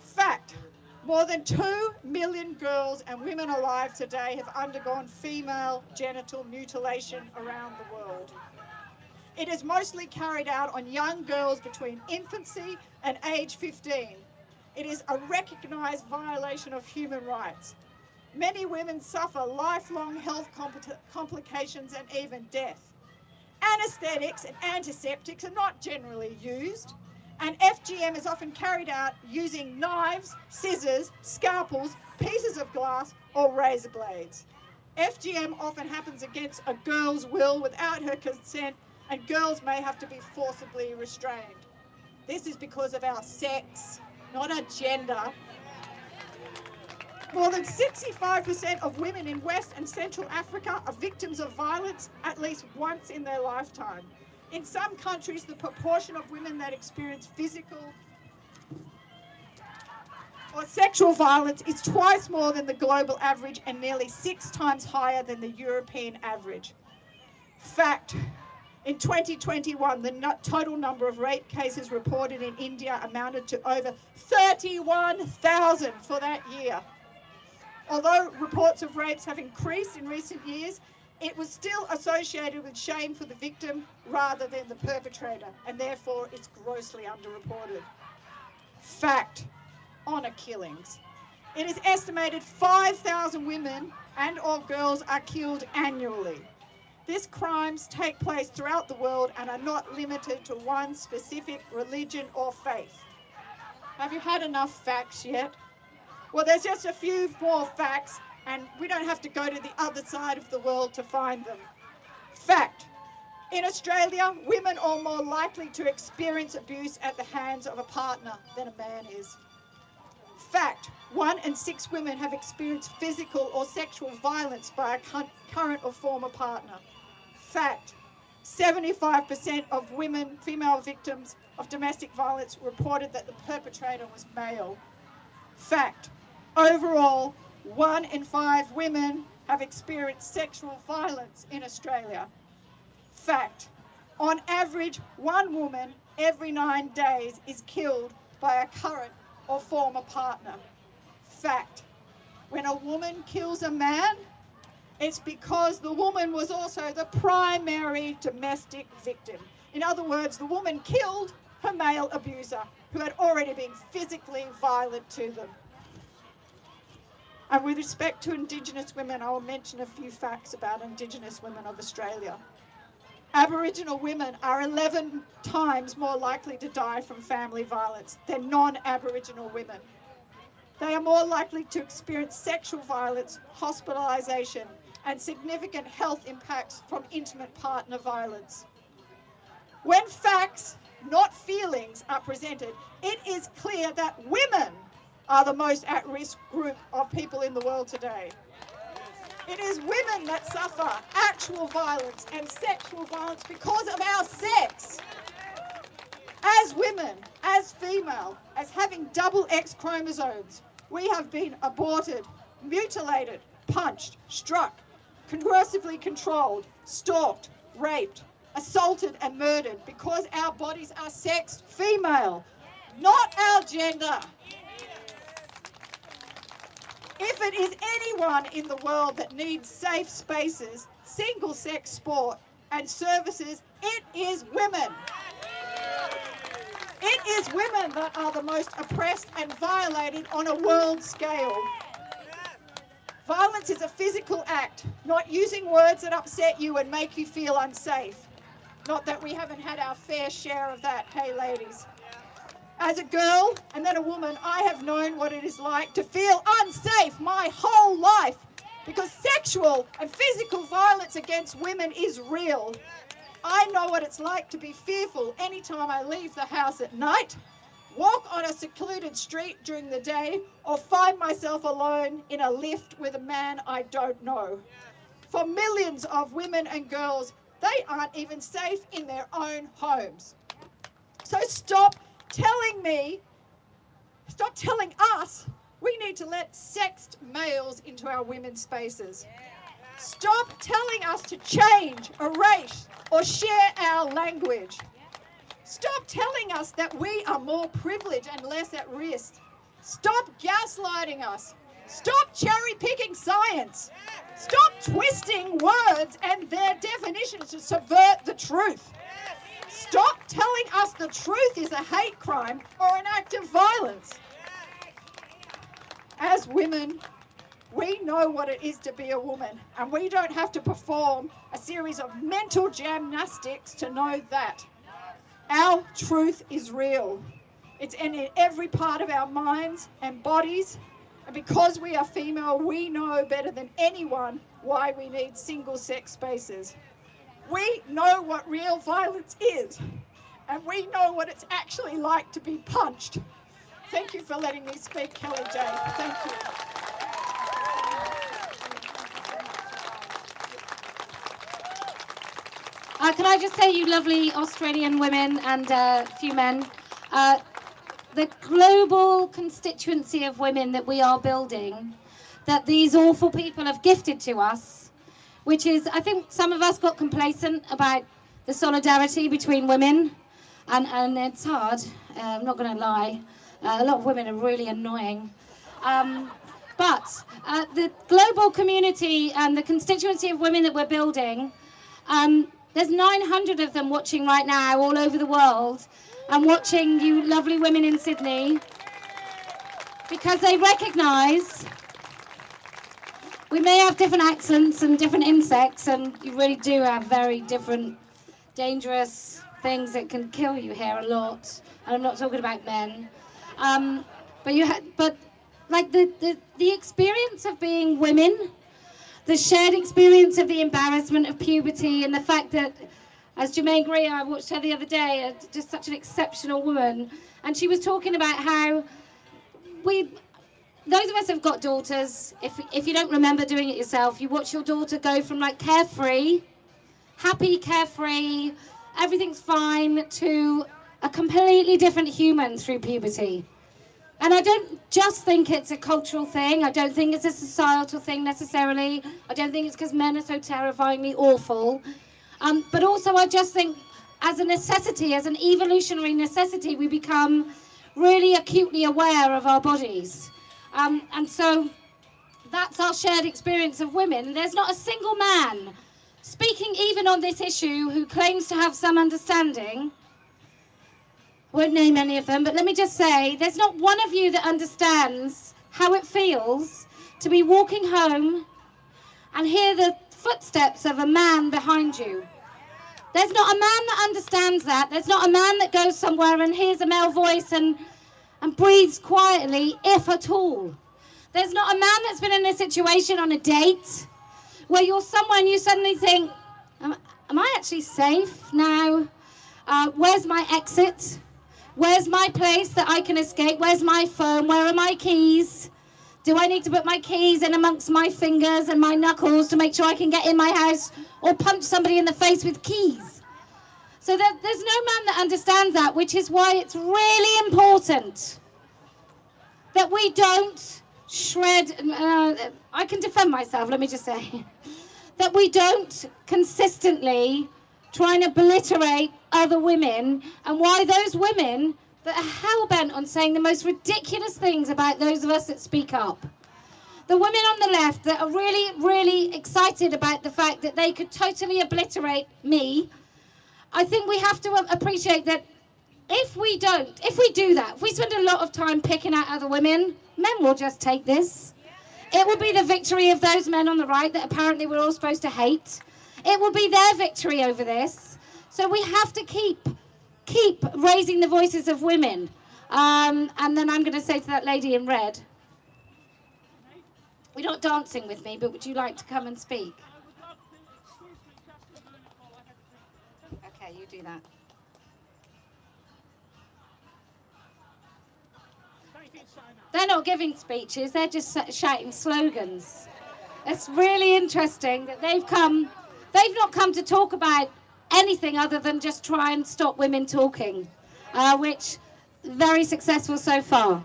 Fact, more than 2 million girls and women alive today have undergone female genital mutilation around the world. It is mostly carried out on young girls between infancy and age 15. It is a recognised violation of human rights. Many women suffer lifelong health complications and even death. Anaesthetics and antiseptics are not generally used, and FGM is often carried out using knives, scissors, scalpels, pieces of glass, or razor blades. FGM often happens against a girl's will without her consent, and girls may have to be forcibly restrained. This is because of our sex, not our gender. More than 65% of women in West and Central Africa are victims of violence at least once in their lifetime. In some countries, the proportion of women that experience physical or sexual violence is twice more than the global average and nearly 6 times higher than the European average. Fact, in 2021, the total number of rape cases reported in India amounted to over 31,000 for that year. Although reports of rapes have increased in recent years, it was still associated with shame for the victim rather than the perpetrator, and therefore it's grossly underreported. Fact, honour killings. It is estimated 5,000 women and or girls are killed annually. These crimes take place throughout the world and are not limited to one specific religion or faith. Have you had enough facts yet? Well, there's just a few more facts, and we don't have to go to the other side of the world to find them. Fact, in Australia, women are more likely to experience abuse at the hands of a partner than a man is. Fact, 1 in 6 women have experienced physical or sexual violence by a current or former partner. Fact, 75% of women, female victims of domestic violence reported that the perpetrator was male. Fact, overall, 1 in 5 women have experienced sexual violence in Australia. Fact, on average, 1 woman every 9 days is killed by a current or former partner. Fact, when a woman kills a man, it's because the woman was also the primary domestic victim. In other words, the woman killed her male abuser, who had already been physically violent to them. And with respect to Indigenous women, I will mention a few facts about Indigenous women of Australia. Aboriginal women are 11 times more likely to die from family violence than non-Aboriginal women. They are more likely to experience sexual violence, hospitalisation, and significant health impacts from intimate partner violence. When facts, not feelings, are presented, it is clear that women are the most at-risk group of people in the world today. It is women that suffer actual violence and sexual violence because of our sex. As women, as female, as having double X chromosomes, we have been aborted, mutilated, punched, struck, coercively controlled, stalked, raped, assaulted and murdered because our bodies are sexed female, not our gender. If it is anyone in the world that needs safe spaces, single-sex sport and services, it is women. It is women that are the most oppressed and violated on a world scale. Violence is a physical act, not using words that upset you and make you feel unsafe. Not that we haven't had our fair share of that, hey ladies. As a girl and then a woman, I have known what it is like to feel unsafe my whole life because sexual and physical violence against women is real. I know what it's like to be fearful anytime I leave the house at night, walk on a secluded street during the day, or find myself alone in a lift with a man I don't know. For millions of women and girls, they aren't even safe in their own homes. So stop telling us we need to let sexed males into our women's spaces. Stop telling us to change, erase, or share our language. Stop telling us that we are more privileged and less at risk. Stop gaslighting us. Stop cherry-picking science. Stop twisting words and their definitions to subvert the truth. Stop telling us the truth is a hate crime or an act of violence. As women, we know what it is to be a woman, and we don't have to perform a series of mental gymnastics to know that. Our truth is real. It's in every part of our minds and bodies, and because we are female, we know better than anyone why we need single-sex spaces. We know what real violence is, and we know what it's actually like to be punched. Thank you for letting me speak, Kellie-Jay. Thank you. Can I just say, you lovely Australian women and a few men, the global constituency of women that we are building, that these awful people have gifted to us, which is, I think some of us got complacent about the solidarity between women, and it's hard, I'm not going to lie. A lot of women are really annoying. But the global community and the constituency of women that we're building, there's 900 of them watching right now all over the world, and watching you lovely women in Sydney, because they recognise we may have different accents and different insects, and you really do have very different dangerous things that can kill you here a lot. And I'm not talking about men. But like the experience of being women, the shared experience of the embarrassment of puberty, and the fact that, as Jermaine Greer, I watched her the other day, just such an exceptional woman, and she was talking about how those of us have got daughters, if you don't remember doing it yourself, you watch your daughter go from like carefree, happy, carefree, everything's fine, to a completely different human through puberty. And I don't just think it's a cultural thing. I don't think it's a societal thing necessarily. I don't think it's because men are so terrifyingly awful. But also I just think as a necessity, as an evolutionary necessity, we become really acutely aware of our bodies. And so that's our shared experience of women. There's not a single man speaking even on this issue who claims to have some understanding won't name any of them, but let me just say, there's not one of you that understands how it feels to be walking home and hear the footsteps of a man behind you. There's not a man that understands that. There's not a man that goes somewhere and hears a male voice and breathes quietly, if at all. There's not a man that's been in a situation on a date where you're somewhere and you suddenly think, am I actually safe now? Where's my exit? Where's my place that I can escape? Where's my phone? Where are my keys? Do I need to put my keys in amongst my fingers and my knuckles to make sure I can get in my house or punch somebody in the face with keys? So there's no man that understands that, which is why it's really important that we don't shred, I can defend myself, let me just say, that we don't consistently try and obliterate other women, and why those women that are hell-bent on saying the most ridiculous things about those of us that speak up. The women on the left that are really, really excited about the fact that they could totally obliterate me. I think we have to appreciate that if we do that, if we spend a lot of time picking out other women, men will just take this. It will be the victory of those men on the right that apparently we're all supposed to hate. It will be their victory over this. So we have to keep raising the voices of women. And then I'm going to say to that lady in red, you're not dancing with me, but would you like to come and speak? Okay, you do that. They're not giving speeches, they're just shouting slogans. It's really interesting that they've not come to talk about anything other than just try and stop women talking, which very successful so far.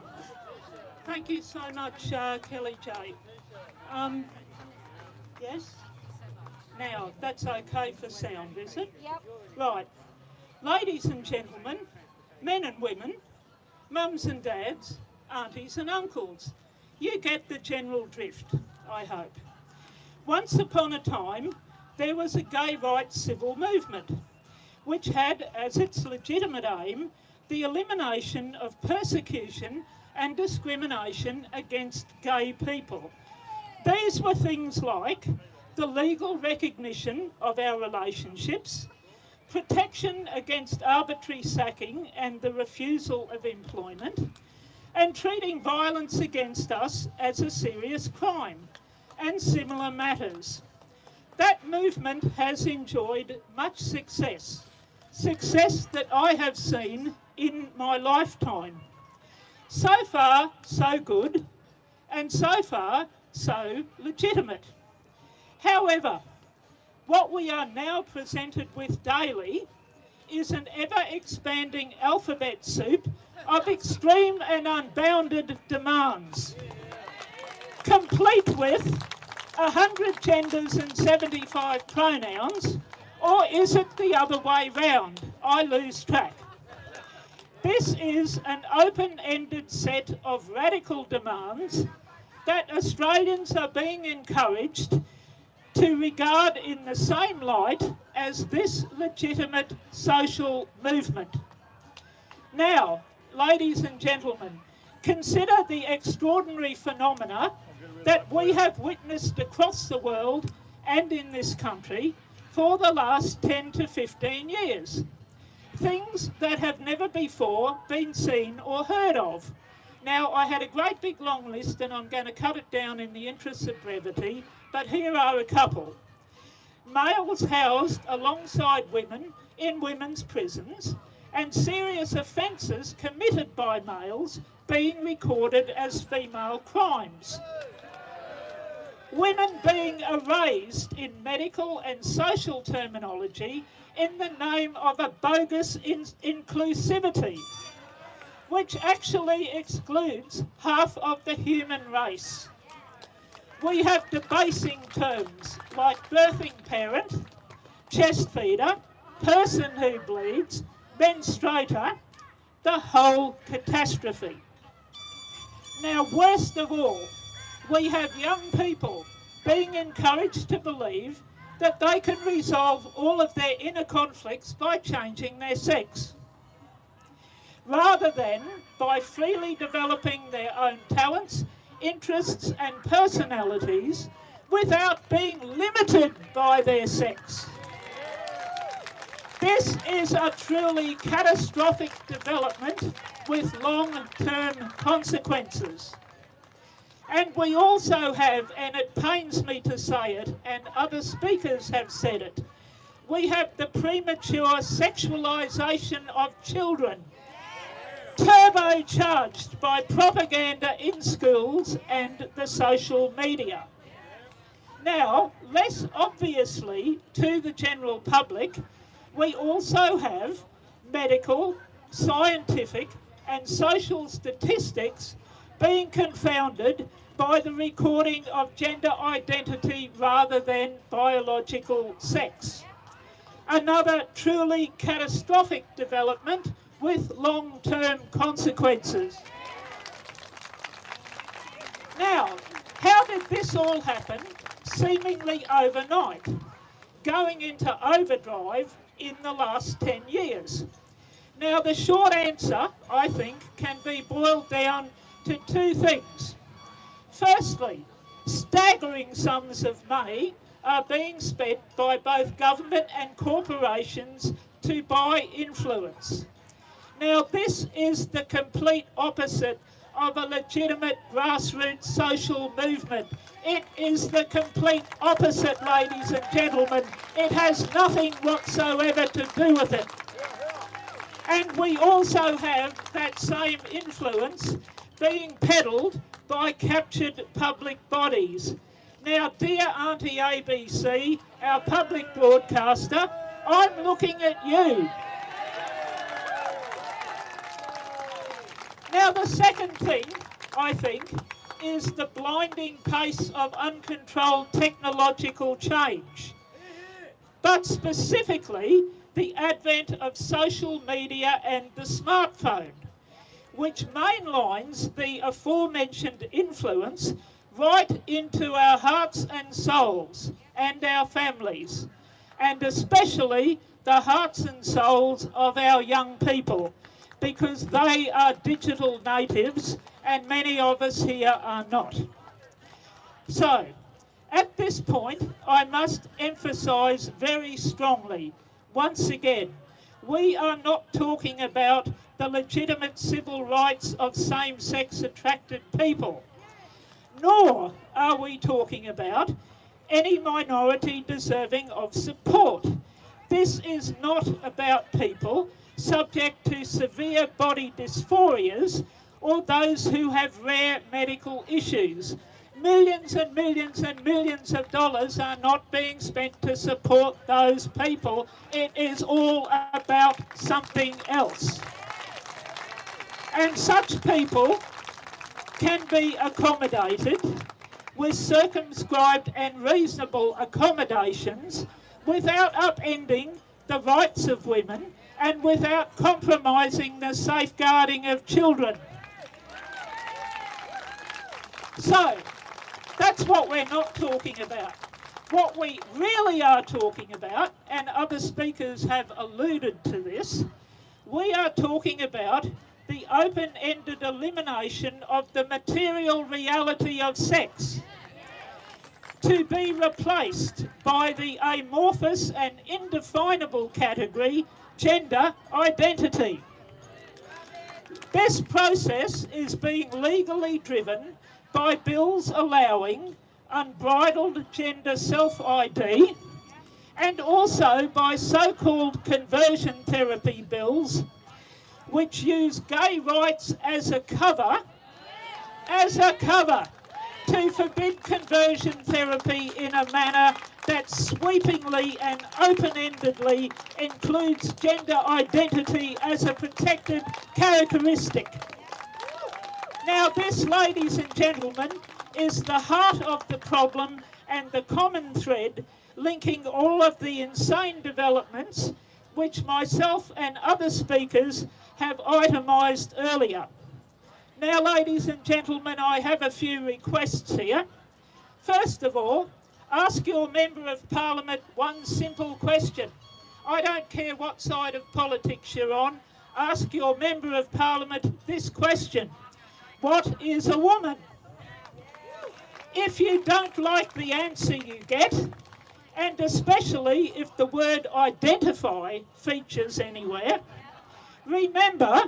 Thank you so much, Kellie-Jay. Yes? Now, that's okay for sound, is it? Yep. Right. Ladies and gentlemen, men and women, mums and dads, aunties and uncles, you get the general drift, I hope. Once upon a time, there was a gay rights civil movement, which had as its legitimate aim the elimination of persecution and discrimination against gay people. These were things like the legal recognition of our relationships, protection against arbitrary sacking and the refusal of employment, and treating violence against us as a serious crime, and similar matters. That movement has enjoyed much success that I have seen in my lifetime. So far, so good, and so far, so legitimate. However, what we are now presented with daily is an ever-expanding alphabet soup of extreme and unbounded demands, complete with 100 genders and 75 pronouns, or is it the other way round? I lose track. This is an open-ended set of radical demands that Australians are being encouraged to regard in the same light as this legitimate social movement. Now, ladies and gentlemen, consider the extraordinary phenomena that we have witnessed across the world and in this country for the last 10 to 15 years. Things that have never before been seen or heard of. Now, I had a great big long list and I'm going to cut it down in the interest of brevity, but here are a couple. Males housed alongside women in women's prisons, and serious offences committed by males being recorded as female crimes. Women being erased in medical and social terminology in the name of a bogus inclusivity, which actually excludes half of the human race. We have debasing terms like birthing parent, chest feeder, person who bleeds, menstruator, the whole catastrophe. Now, worst of all, we have young people being encouraged to believe that they can resolve all of their inner conflicts by changing their sex. rather than by freely developing their own talents, interests and personalities without being limited by their sex. This is a truly catastrophic development with long-term consequences. And we also have, and it pains me to say it, and other speakers have said it, we have the premature sexualisation of children, turbocharged by propaganda in schools and the social media. Now, less obviously to the general public, we also have medical, scientific and social statistics being confounded by the recording of gender identity rather than biological sex. Another truly catastrophic development with long-term consequences. Now, how did this all happen seemingly overnight, going into overdrive in the last 10 years? Now, the short answer, I think, can be boiled down to two things. Firstly, staggering sums of money are being spent by both government and corporations to buy influence. Now, this is the complete opposite of a legitimate grassroots social movement. It is the complete opposite, ladies and gentlemen. It has nothing whatsoever to do with it. And we also have that same influence being peddled by captured public bodies. Now, dear Auntie ABC, our public broadcaster, I'm looking at you. Now, the second thing, I think, is the blinding pace of uncontrolled technological change. But specifically, the advent of social media and the smartphone, which mainlines the aforementioned influence right into our hearts and souls and our families, and especially the hearts and souls of our young people, because they are digital natives and many of us here are not. So, at this point, I must emphasise very strongly, once again, we are not talking about the legitimate civil rights of same-sex attracted people, nor are we talking about any minority deserving of support. This is not about people subject to severe body dysphorias or those who have rare medical issues. Millions and millions and millions of dollars are not being spent to support those people. It is all about something else. And such people can be accommodated with circumscribed and reasonable accommodations without upending the rights of women and without compromising the safeguarding of children. So, that's what we're not talking about. What we really are talking about, and other speakers have alluded to this, we are talking about the open-ended elimination of the material reality of sex, to be replaced by the amorphous and indefinable category gender identity. This process is being legally driven by bills allowing unbridled gender self-ID and also by so-called conversion therapy bills which use gay rights as a cover to forbid conversion therapy in a manner that sweepingly and open-endedly includes gender identity as a protected characteristic. Now this, ladies and gentlemen, is the heart of the problem and the common thread linking all of the insane developments which myself and other speakers have itemised earlier. Now, ladies and gentlemen, I have a few requests here. First of all, ask your Member of Parliament one simple question. I don't care what side of politics you're on. ask your Member of Parliament this question. What is a woman? If you don't like the answer you get, and especially if the word identify features anywhere, remember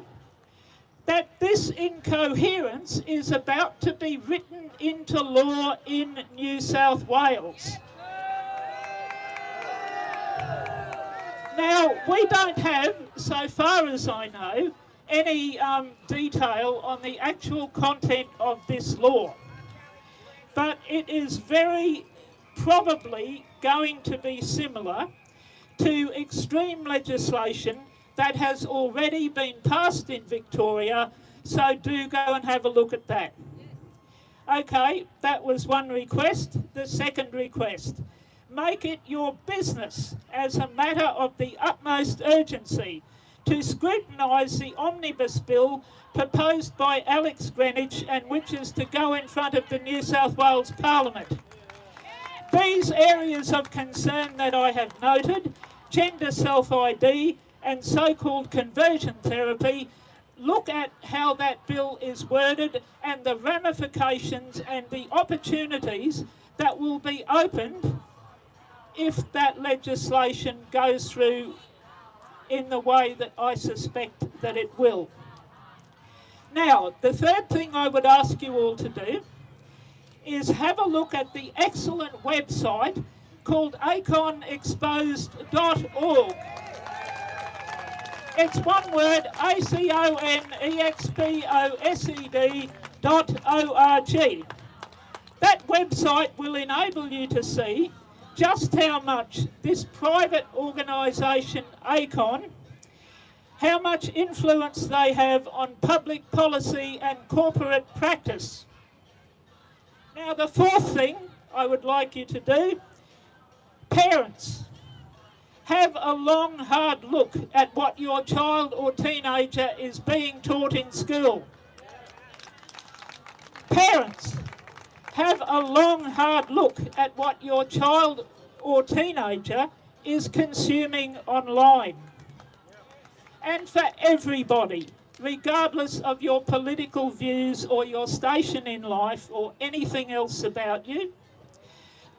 that this incoherence is about to be written into law in New South Wales. Now, we don't have, so far as I know, any detail on the actual content of this law. But it is very probably going to be similar to extreme legislation that has already been passed in Victoria, so do go and have a look at that. Okay, that was one request. The second request, make it your business as a matter of the utmost urgency to scrutinise the omnibus bill proposed by Alex Greenwich and which is to go in front of the New South Wales Parliament. These areas of concern that I have noted, gender self-ID and so-called conversion therapy, look at how that bill is worded and the ramifications and the opportunities that will be opened if that legislation goes through in the way that I suspect that it will. Now, the third thing I would ask you all to do is have a look at the excellent website called aconexposed.org. It's one word, aconexposed.org. That website will enable you to see just how much this private organisation, ACON, how much influence they have on public policy and corporate practice. Now, the fourth thing I would like you to do, parents, have a long, hard look at what your child or teenager is being taught in school. Parents, have a long, hard look at what your child or teenager is consuming online. And for everybody, regardless of your political views or your station in life or anything else about you,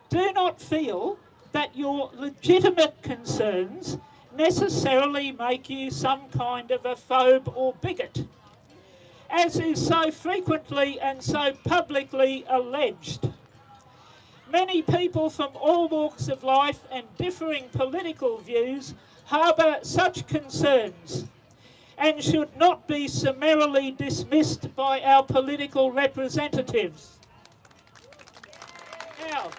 do not feel that your legitimate concerns necessarily make you some kind of a phobe or bigot, as is so frequently and so publicly alleged. Many people from all walks of life and differing political views harbour such concerns and should not be summarily dismissed by our political representatives. Now,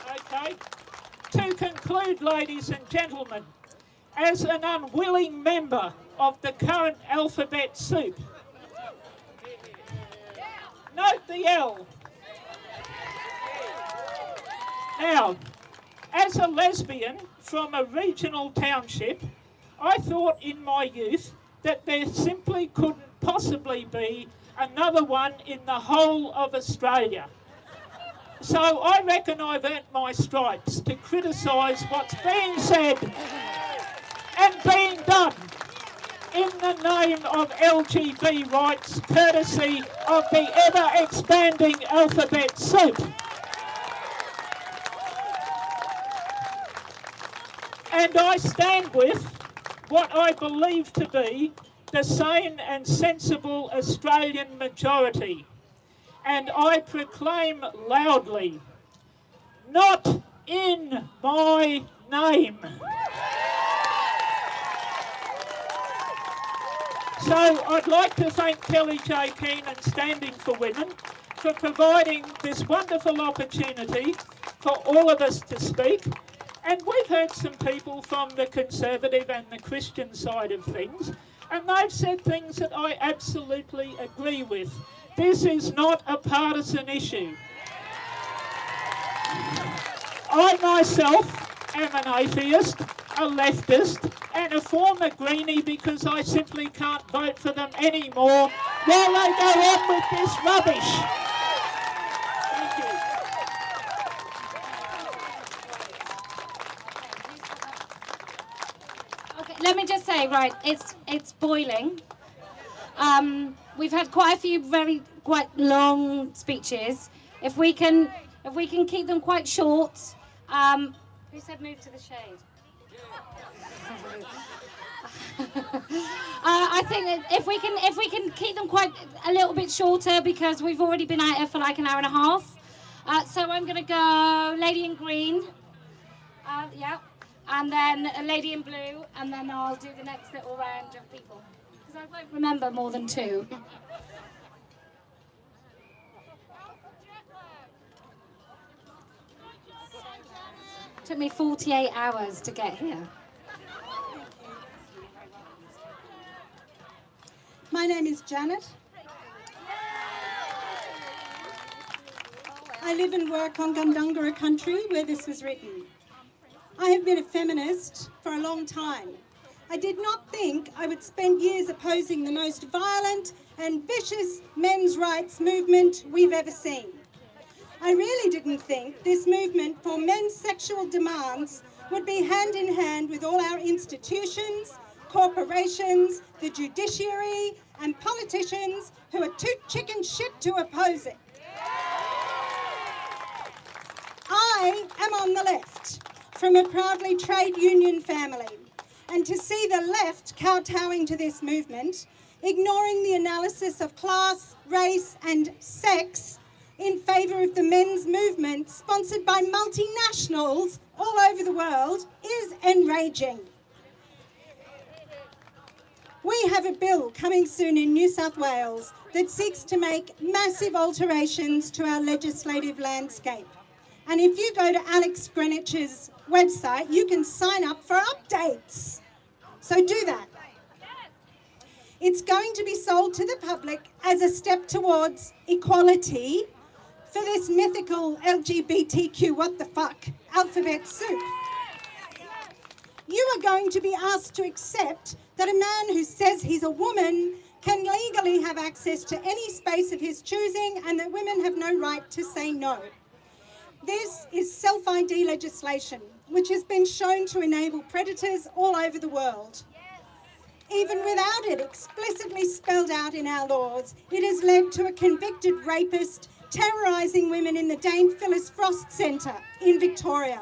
okay, to conclude, ladies and gentlemen, as an unwilling member of the current alphabet soup, note the L. Now, as a lesbian from a regional township, I thought in my youth that there simply couldn't possibly be another one in the whole of Australia. So I reckon I've earned my stripes to criticise what's being said and being done in the name of LGBT rights, courtesy of the ever-expanding alphabet soup. And I stand with what I believe to be the sane and sensible Australian majority. And I proclaim loudly, not in my name. So I'd like to thank Kellie-Jay Keen and Standing for Women for providing this wonderful opportunity for all of us to speak. And we've heard some people from the Conservative and the Christian side of things, and they've said things that I absolutely agree with. This is not a partisan issue. I myself am an atheist, a leftist, and a former Greenie because I simply can't vote for them anymore while they go on with this rubbish. Thank you. Let me just say, Okay, right. It's boiling. We've had quite a few quite long speeches. If we can keep them quite short. Who said move to the shade? I think that if we can keep them quite a little bit shorter, because we've already been at it for like an hour and a half. So I'm going to go lady in green. Yeah. And then a lady in blue, and then I'll do the next little round of people, because I won't remember more than two. Took me 48 hours to get here. My name is Janet. I live and work on Gundungurra country, where this was written. I have been a feminist for a long time. I did not think I would spend years opposing the most violent and vicious men's rights movement we've ever seen. I really didn't think this movement for men's sexual demands would be hand in hand with all our institutions, corporations, the judiciary, and politicians who are too chicken shit to oppose it. I am on the left, from a proudly trade union family, and to see the left kowtowing to this movement, ignoring the analysis of class, race and sex in favour of the men's movement sponsored by multinationals all over the world, is enraging. We have a bill coming soon in New South Wales that seeks to make massive alterations to our legislative landscape. And if you go to Alex Greenwich's website, you can sign up for updates. So do that. It's going to be sold to the public as a step towards equality for this mythical LGBTQ what the fuck alphabet soup. You are going to be asked to accept that a man who says he's a woman can legally have access to any space of his choosing, and that women have no right to say no. This is self-ID legislation, which has been shown to enable predators all over the world. Even without it explicitly spelled out in our laws, it has led to a convicted rapist terrorising women in the Dame Phyllis Frost Centre in Victoria.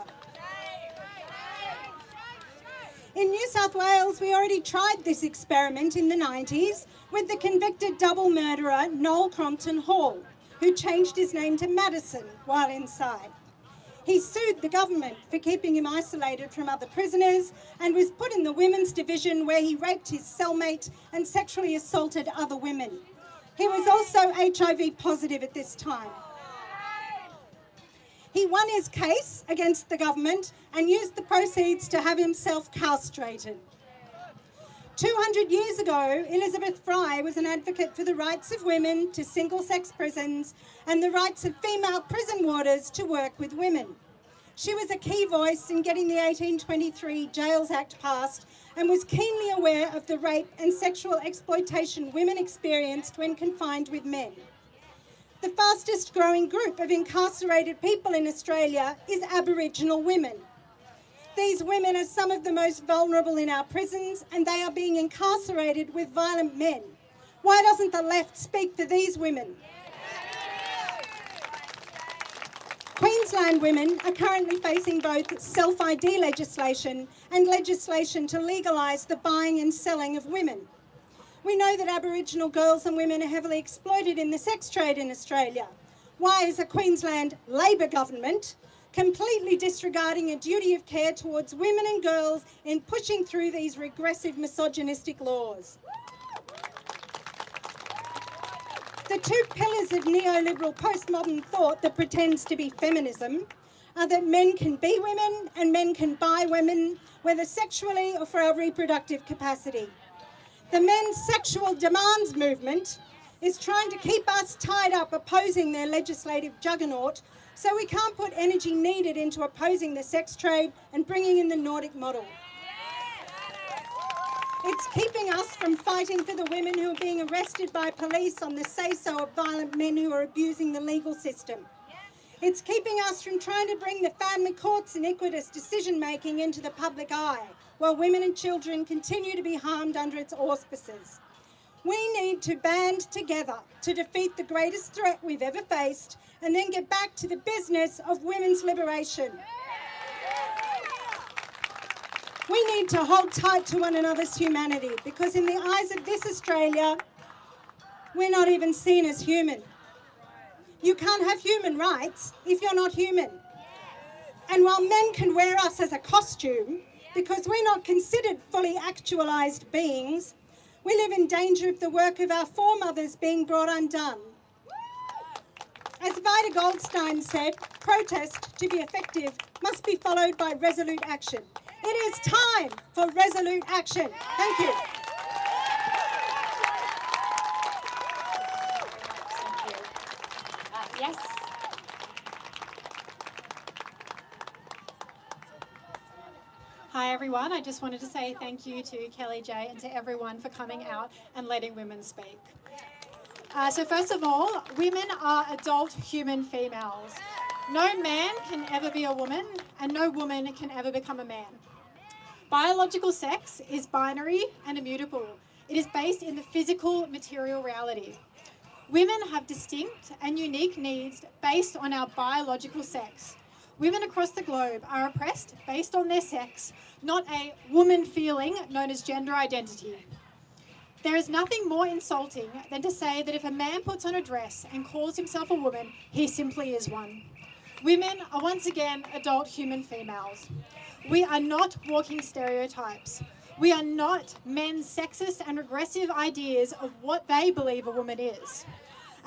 In New South Wales, we already tried this experiment in the 90s with the convicted double murderer Noel Crompton Hall, who changed his name to Madison while inside. He sued the government for keeping him isolated from other prisoners and was put in the women's division, where he raped his cellmate and sexually assaulted other women. He was also HIV positive at this time. He won his case against the government and used the proceeds to have himself castrated. 200 years ago, Elizabeth Fry was an advocate for the rights of women to single-sex prisons and the rights of female prison warders to work with women. She was a key voice in getting the 1823 Jails Act passed and was keenly aware of the rape and sexual exploitation women experienced when confined with men. The fastest growing group of incarcerated people in Australia is Aboriginal women. These women are some of the most vulnerable in our prisons, and they are being incarcerated with violent men. Why doesn't the left speak for these women? Queensland women are currently facing both self-ID legislation and legislation to legalise the buying and selling of women. We know that Aboriginal girls and women are heavily exploited in the sex trade in Australia. Why is a Queensland Labor government completely disregarding a duty of care towards women and girls in pushing through these regressive misogynistic laws? The two pillars of neoliberal postmodern thought that pretends to be feminism are that men can be women and men can buy women, whether sexually or for our reproductive capacity. The men's sexual demands movement is trying to keep us tied up opposing their legislative juggernaut, so we can't put energy needed into opposing the sex trade and bringing in the Nordic model. It's keeping us from fighting for the women who are being arrested by police on the say-so of violent men who are abusing the legal system. It's keeping us from trying to bring the family court's iniquitous decision-making into the public eye. while women and children continue to be harmed under its auspices. We need to band together to defeat the greatest threat we've ever faced and then get back to the business of women's liberation. We need to hold tight to one another's humanity because in the eyes of this Australia, we're not even seen as human. You can't have human rights if you're not human. And while men can wear us as a costume, because we're not considered fully actualised beings, we live in danger of the work of our foremothers being brought undone. As Vida Goldstein said, protest, to be effective, must be followed by resolute action. It is time for resolute action. Thank you. Yes. Hi everyone, I just wanted to say thank you to Kellie-Jay and to everyone for coming out and letting women speak. So first of all, women are adult human females. No man can ever be a woman and no woman can ever become a man. Biological sex is binary and immutable. It is based in the physical material reality. Women have distinct and unique needs based on our biological sex. Women across the globe are oppressed based on their sex, not a woman feeling known as gender identity. There is nothing more insulting than to say that if a man puts on a dress and calls himself a woman, he simply is one. Women are once again adult human females. We are not walking stereotypes. We are not men's sexist and regressive ideas of what they believe a woman is.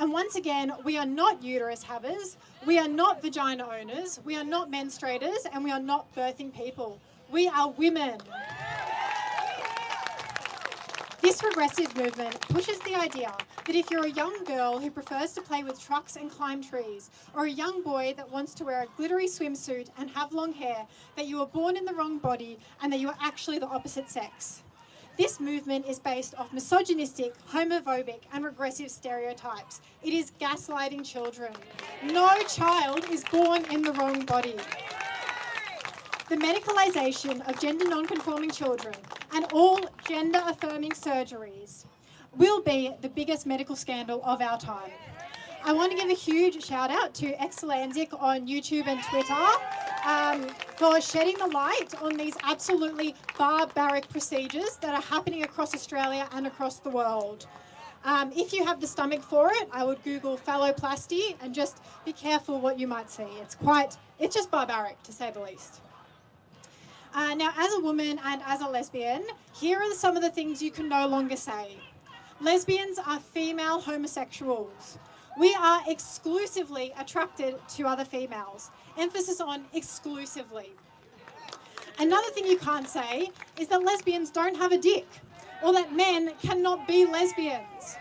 And once again, we are not uterus havers, we are not vagina owners, we are not menstruators, and we are not birthing people. We are women. This regressive movement pushes the idea that if you're a young girl who prefers to play with trucks and climb trees, or a young boy that wants to wear a glittery swimsuit and have long hair, that you were born in the wrong body and that you are actually the opposite sex. This movement is based off misogynistic, homophobic and regressive stereotypes. It is gaslighting children. No child is born in the wrong body. The medicalisation of gender non-conforming children and all gender-affirming surgeries will be the biggest medical scandal of our time. I want to give a huge shout out to Excelenzic on YouTube and Twitter for shedding the light on these absolutely barbaric procedures that are happening across Australia and across the world. If you have the stomach for it, I would Google phalloplasty and just be careful what you might see. It's just barbaric to say the least. Now, as a woman and as a lesbian, here are some of the things you can no longer say. Lesbians are female homosexuals. We are exclusively attracted to other females. Emphasis on exclusively. Another thing you can't say is that lesbians don't have a dick, or that men cannot be lesbians.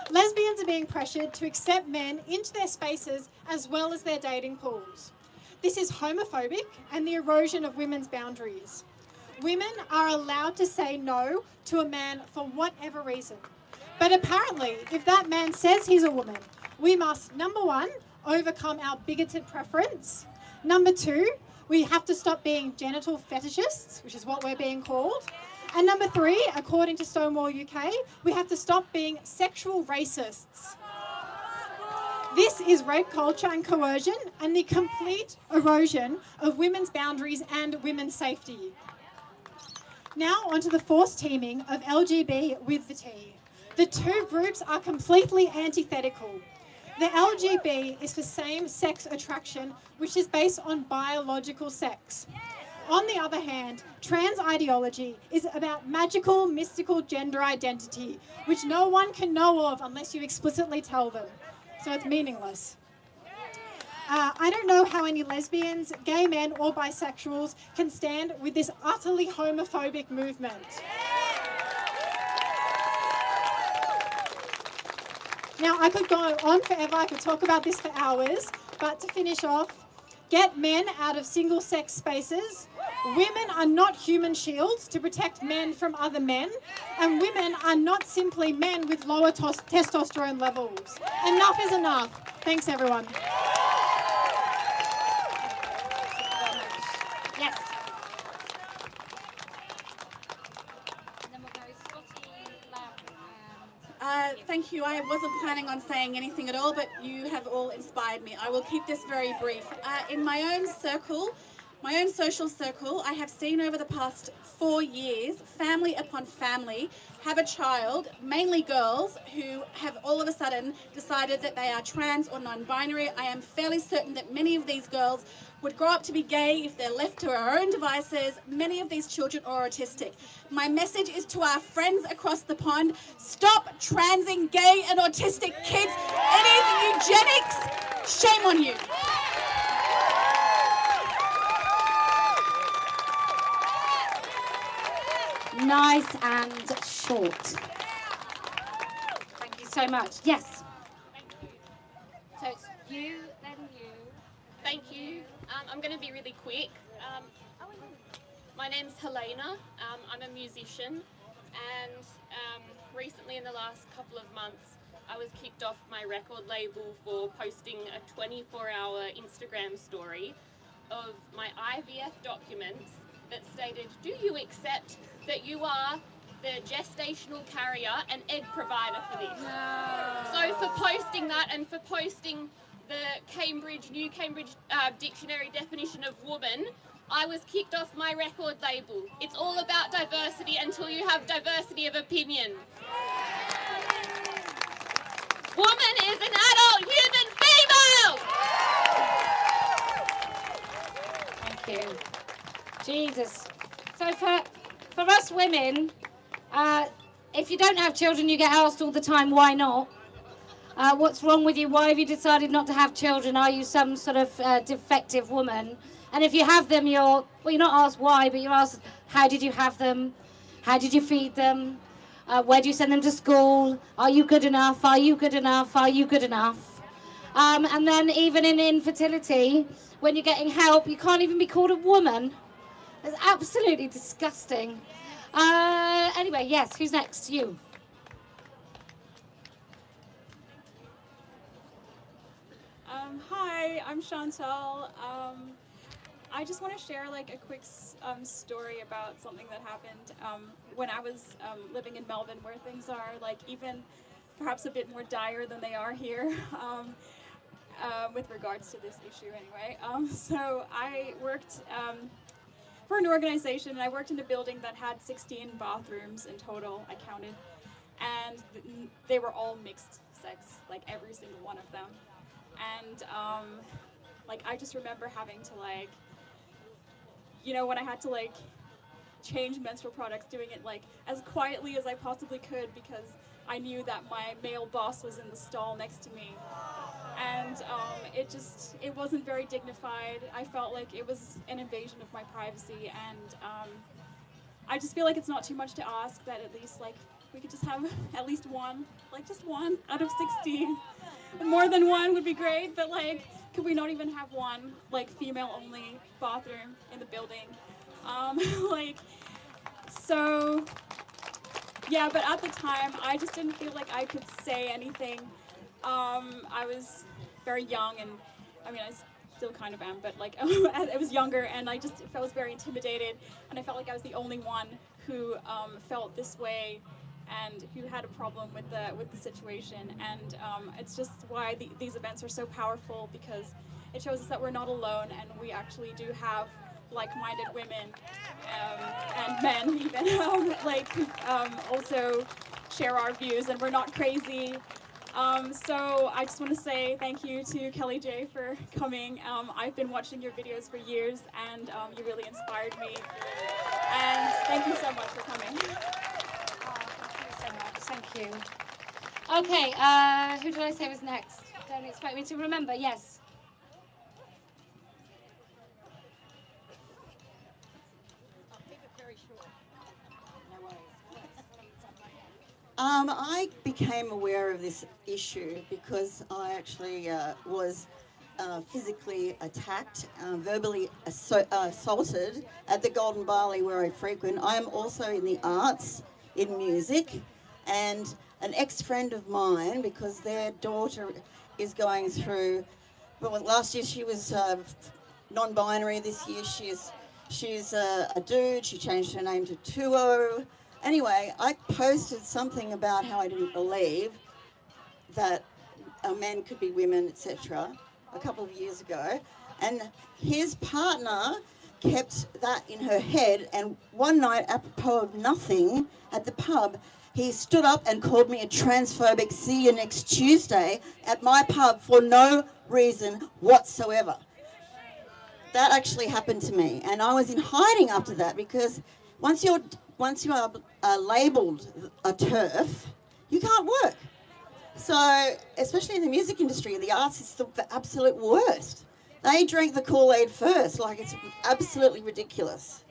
Lesbians are being pressured to accept men into their spaces as well as their dating pools. This is homophobic and the erosion of women's boundaries. Women are allowed to say no to a man for whatever reason. But apparently, if that man says he's a woman, we must, number one, overcome our bigoted preference. Number two, we have to stop being genital fetishists, which is what we're being called. And number three, according to Stonewall UK, we have to stop being sexual racists. This is rape culture and coercion and the complete erosion of women's boundaries and women's safety. Now onto the forced teaming of LGB with the T. The two groups are completely antithetical. The LGB is for same-sex attraction, which is based on biological sex. On the other hand, trans ideology is about magical, mystical gender identity, which no one can know of unless you explicitly tell them. So it's meaningless. I don't know how any lesbians, gay men or bisexuals can stand with this utterly homophobic movement. Now, I could go on forever, I could talk about this for hours, but to finish off, get men out of single-sex spaces. Women are not human shields to protect men from other men, and women are not simply men with lower testosterone levels. Enough is enough. Thanks, everyone. Yes. thank you. I wasn't planning on saying anything at all, but you have all inspired me. I will keep this very brief. In my own circle, my own social circle, I have seen over the past 4 years, family upon family have a child, mainly girls, who have all of a sudden decided that they are trans or non-binary. I am fairly certain that many of these girls would grow up to be gay if they're left to our own devices. Many of these children are autistic. My message is to our friends across the pond: stop transing gay and autistic kids. It is eugenics. Shame on you. Nice and short. Thank you so much. Yes. So it's you, then you. Thank you. I'm going to be really quick. My name's Helena. I'm a musician, and recently in the last couple of months I was kicked off my record label for posting a 24-hour Instagram story of my IVF documents that stated, "Do you accept that you are the gestational carrier and egg provider for this?" No. So for posting that and for posting the New Cambridge Dictionary definition of woman, I was kicked off my record label. It's all about diversity until you have diversity of opinion. Woman is an adult human female! Thank you. Jesus. So for us women, if you don't have children, you get asked all the time, why not? What's wrong with you? Why have you decided not to have children? Are you some sort of defective woman? And if you have them, you're not asked why, but you're asked, how did you have them? How did you feed them? Where do you send them to school? Are you good enough? Are you good enough? Are you good enough? And then even in infertility, when you're getting help, you can't even be called a woman. It's absolutely disgusting. Anyway, yes, who's next? You. Hi, I'm Chantal. I just want to share like a quick story about something that happened when I was living in Melbourne, where things are like even perhaps a bit more dire than they are here with regards to this issue anyway. So I worked for an organization, and I worked in a building that had 16 bathrooms in total, I counted, and they were all mixed sex, like every single one of them. And like I just remember having to like, when I had to like change menstrual products, doing it like as quietly as I possibly could because I knew that my male boss was in the stall next to me. And it wasn't very dignified. I felt like it was an invasion of my privacy, and I just feel like it's not too much to ask that at least like we could just have at least one, like just one out of 16. More than one would be great, but like, could we not even have one like female-only bathroom in the building? So yeah, but at the time I just didn't feel like I could say anything. I was very young, and I mean I still kind of am, but like I was younger, and I was very intimidated, and I felt like I was the only one who felt this way and who had a problem with the situation. And it's just why these events are so powerful, because it shows us that we're not alone, and we actually do have like-minded women and men even also share our views, and we're not crazy. So I just want to say thank you to Kellie-Jay for coming. I've been watching your videos for years, and you really inspired me. And thank you so much for coming. Thank you. Okay, who did I say was next? Don't expect me to remember. Yes. I became aware of this issue because I actually was physically attacked, verbally assaulted at the Golden Barley where I frequent. I am also in the arts, in music, and an ex-friend of mine, because their daughter is going through, well, last year she was non-binary, this year she's a dude, she changed her name to Tuo. Anyway, I posted something about how I didn't believe that men could be women, etc., a couple of years ago, and his partner kept that in her head, and one night, apropos of nothing, at the pub, he stood up and called me a transphobic "see you next Tuesday" at my pub for no reason whatsoever. That actually happened to me, and I was in hiding after that, because once you are labelled a TERF, you can't work. So, especially in the music industry, the arts is the absolute worst. They drank the Kool-Aid first, like it's absolutely ridiculous.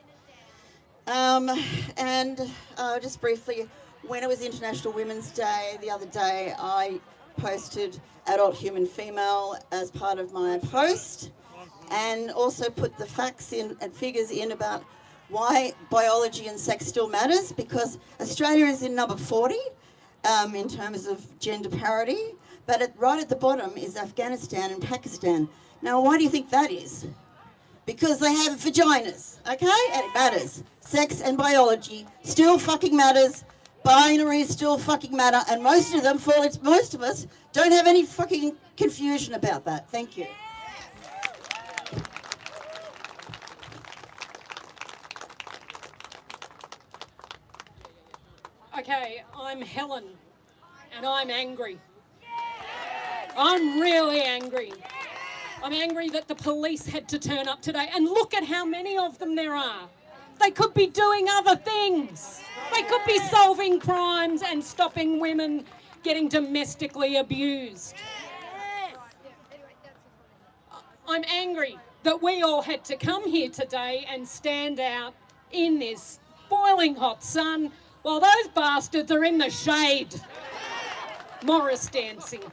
Just briefly, when it was International Women's Day the other day, I posted adult human female as part of my post, and also put the facts in and figures in about why biology and sex still matters, because Australia is in number 40 in terms of gender parity, but right at the bottom is Afghanistan and Pakistan. Now, why do you think that is? Because they have vaginas, okay? And it matters. Sex and biology still fucking matters. Binaries still fucking matter, and most of them, most of us, don't have any fucking confusion about that. Thank you. Okay, I'm Helen, and I'm angry. I'm really angry. I'm angry that the police had to turn up today, and look at how many of them there are. They could be doing other things. They could be solving crimes and stopping women getting domestically abused. I'm angry that we all had to come here today and stand out in this boiling hot sun while those bastards are in the shade, Morris dancing.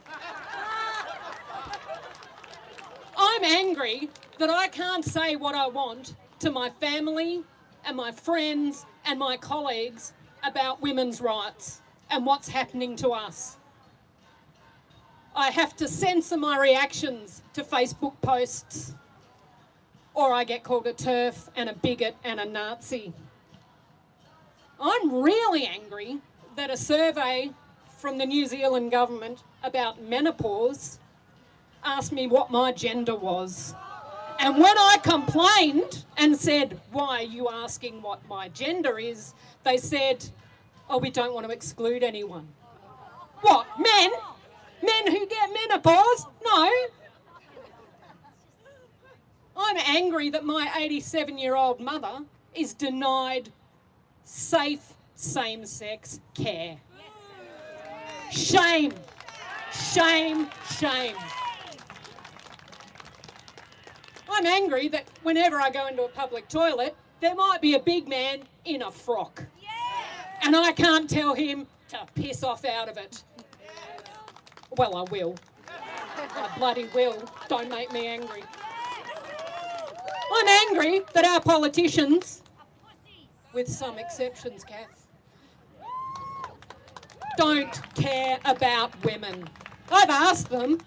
I'm angry that I can't say what I want to my family and my friends and my colleagues about women's rights and what's happening to us. I have to censor my reactions to Facebook posts, or I get called a TERF and a bigot and a Nazi. I'm really angry that a survey from the New Zealand government about menopause asked me what my gender was. And when I complained and said, "Why are you asking what my gender is?" they said, "Oh, we don't want to exclude anyone." What, men? Men who get menopause? No. I'm angry that my 87-year-old mother is denied safe same-sex care. Shame, shame, shame. I'm angry that whenever I go into a public toilet, there might be a big man in a frock. And I can't tell him to piss off out of it. Well, I will. I bloody will. Don't make me angry. I'm angry that our politicians, with some exceptions, Kath, don't care about women. I've asked them,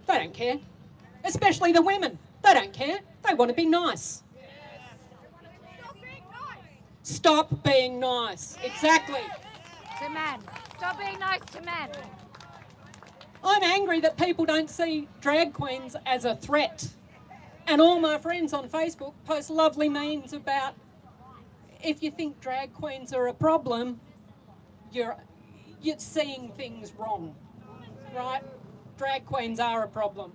they don't care. Especially the women. They don't care. They want to be nice. Stop being nice. Exactly. To men. Stop being nice to men. I'm angry that people don't see drag queens as a threat. And all my friends on Facebook post lovely memes about, if you think drag queens are a problem, you're seeing things wrong, right? Drag queens are a problem.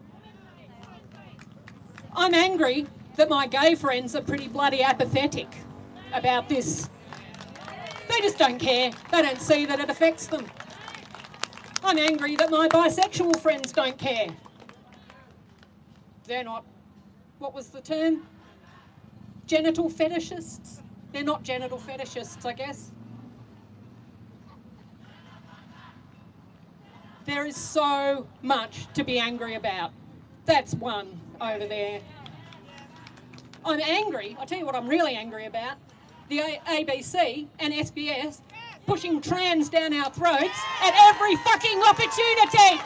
I'm angry that my gay friends are pretty bloody apathetic about this. They just don't care. They don't see that it affects them. I'm angry that my bisexual friends don't care. They're not, what was the term? Genital fetishists? They're not genital fetishists, I guess. There is so much to be angry about. That's one over there. I'm angry, I'll tell you what I'm really angry about, the ABC and SBS pushing trans down our throats at every fucking opportunity.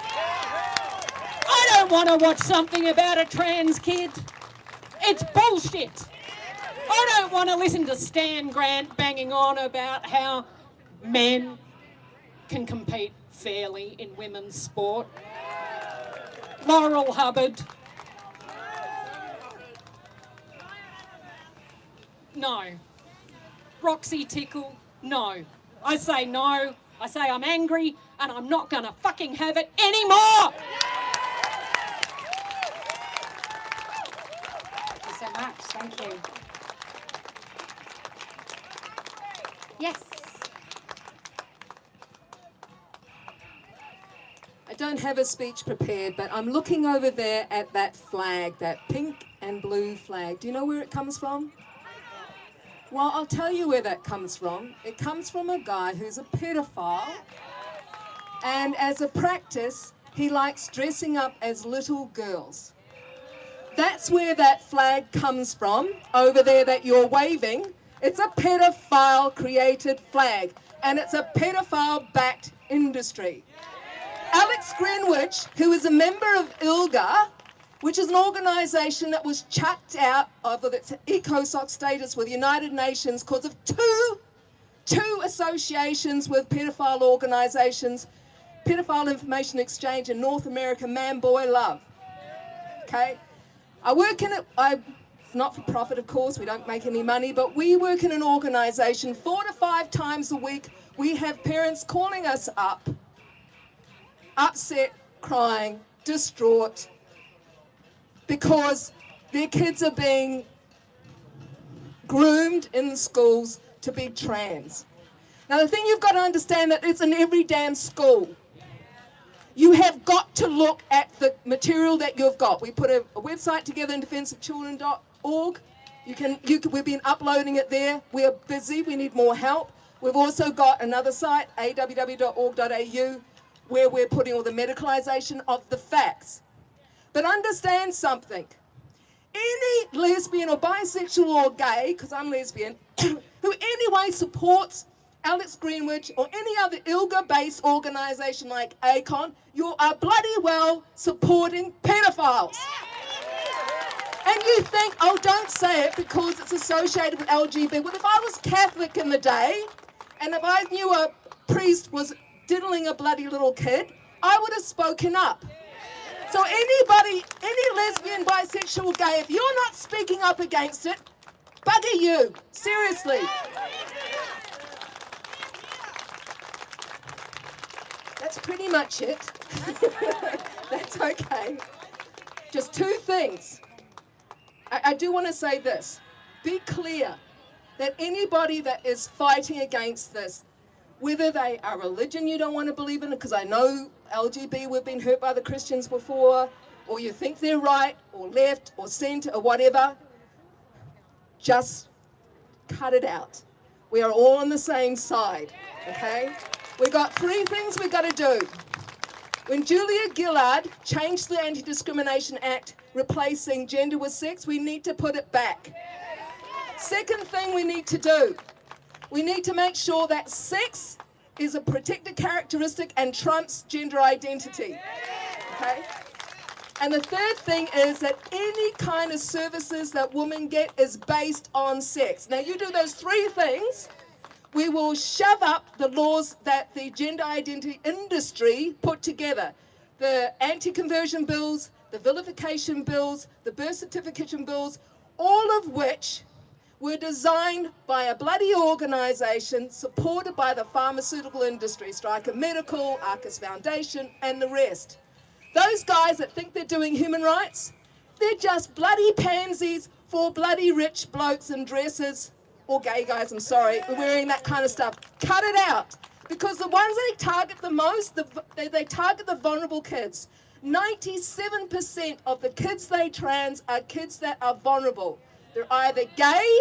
I don't want to watch something about a trans kid. It's bullshit. I don't want to listen to Stan Grant banging on about how men can compete fairly in women's sport. Laurel Hubbard. No. Roxy Tickle. No. I say no. I say I'm angry and I'm not going to fucking have it anymore. Thank you so much. Thank you. Yes. I don't have a speech prepared, but I'm looking over there at that flag, that pink and blue flag. Do you know where it comes from? Well, I'll tell you where that comes from. It comes from a guy who's a pedophile, and as a practice, he likes dressing up as little girls. That's where that flag comes from, over there that you're waving. It's a pedophile-created flag, and it's a pedophile-backed industry. Alex Greenwich, who is a member of ILGA, which is an organisation that was chucked out of its ECOSOC status with the United Nations because of two associations with pedophile organisations, Pedophile Information Exchange in North America, Man Boy Love. Okay? I work in it, it's not for profit, of course, we don't make any money, but we work in an organisation 4 to 5 times a week. We have parents calling us up, upset, crying, distraught, because their kids are being groomed in the schools to be trans. Now the thing you've got to understand that it's in every damn school. You have got to look at the material that you've got. We put a website together in defenseofchildren.org. We've been uploading it there. We're busy, we need more help. We've also got another site, aww.org.au, where we're putting all the medicalisation of the facts. But understand something. Any lesbian or bisexual or gay, because I'm lesbian, who anyway supports Alex Greenwich or any other ILGA-based organisation like ACON, you are bloody well supporting pedophiles. And you think, oh, don't say it because it's associated with LGBT. Well, if I was Catholic in the day, and if I knew a priest was diddling a bloody little kid, I would have spoken up. So anybody, any lesbian, bisexual, gay, if you're not speaking up against it, bugger you. Seriously. That's pretty much it. That's okay. Just 2 things. I do want to say this. Be clear that anybody that is fighting against this, whether they are religion you don't want to believe in, because I know LGBT, we've been hurt by the Christians before, or you think they're right, or left, or centre, or whatever, just cut it out. We are all on the same side, okay? We've got 3 things we've got to do. When Julia Gillard changed the Anti-Discrimination Act, replacing gender with sex, we need to put it back. Second thing we need to do, we need to make sure that sex is a protected characteristic and trumps gender identity, okay? And the third thing is that any kind of services that women get is based on sex. Now you do those 3 things, we will shove up the laws that the gender identity industry put together. The anti-conversion bills, the vilification bills, the birth certification bills, all of which were designed by a bloody organisation supported by the pharmaceutical industry, Stryker Medical, Arcus Foundation, and the rest. Those guys that think they're doing human rights, they're just bloody pansies for bloody rich blokes in dresses, or gay guys, I'm sorry, wearing that kind of stuff. Cut it out. Because the ones they target the most, they target the vulnerable kids. 97% of the kids they trans are kids that are vulnerable. They're either gay,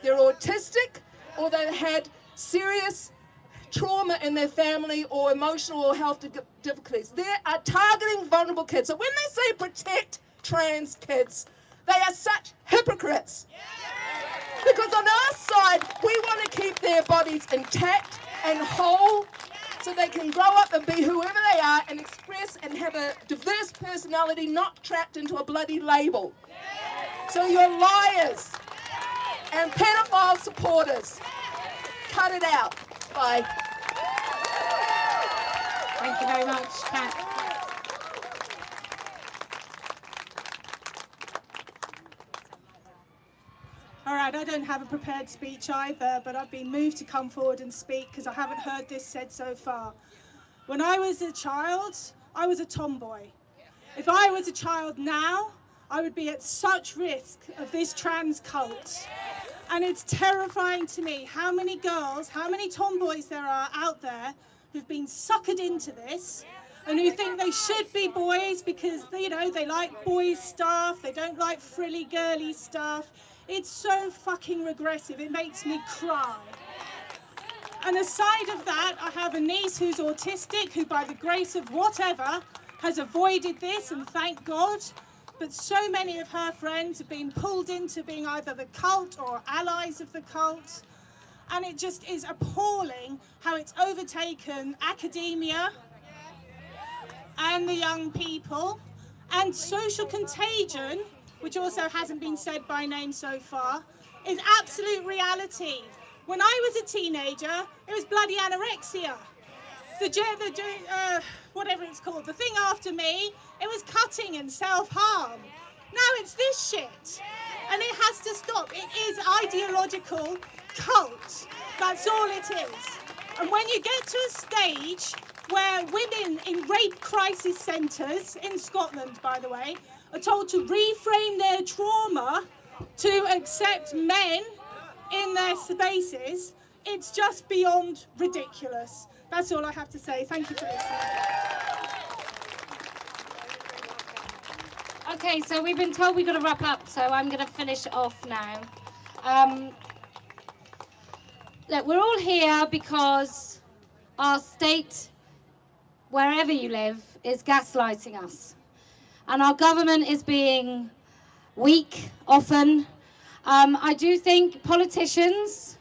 they're autistic, or they've had serious trauma in their family or emotional or health difficulties. They are targeting vulnerable kids. So when they say protect trans kids, they are such hypocrites. Because on our side, we want to keep their bodies intact and whole so they can grow up and be whoever they are and express and have a diverse personality, not trapped into a bloody label. So you're liars and pedophile supporters. Cut it out. Bye. Thank you very much, Pat. All right, I don't have a prepared speech either, but I've been moved to come forward and speak because I haven't heard this said so far. When I was a child, I was a tomboy. If I was a child now, I would be at such risk of this trans cult. And it's terrifying to me how many girls, how many tomboys there are out there who've been suckered into this and who think they should be boys because, you know, they like boys stuff, they don't like frilly girly stuff. It's so fucking regressive, it makes me cry. And aside of that, I have a niece who's autistic, who by the grace of whatever has avoided this, and thank God. But so many of her friends have been pulled into being either the cult or allies of the cult. And it just is appalling how it's overtaken academia and the young people, and social contagion, which also hasn't been said by name so far, is absolute reality. When I was a teenager, it was bloody anorexia. Whatever it's called, the thing after me, it was cutting and self-harm. Now it's this shit. And it has to stop. It is ideological cult. That's all it is. And when you get to a stage where women in rape crisis centres, in Scotland by the way, are told to reframe their trauma to accept men in their spaces, it's just beyond ridiculous. That's all I have to say. Thank you for listening. Okay, so we've been told we've got to wrap up, so I'm going to finish off now. Look, we're all here because our state, wherever you live, is gaslighting us. And our government is being weak, often. I do think politicians,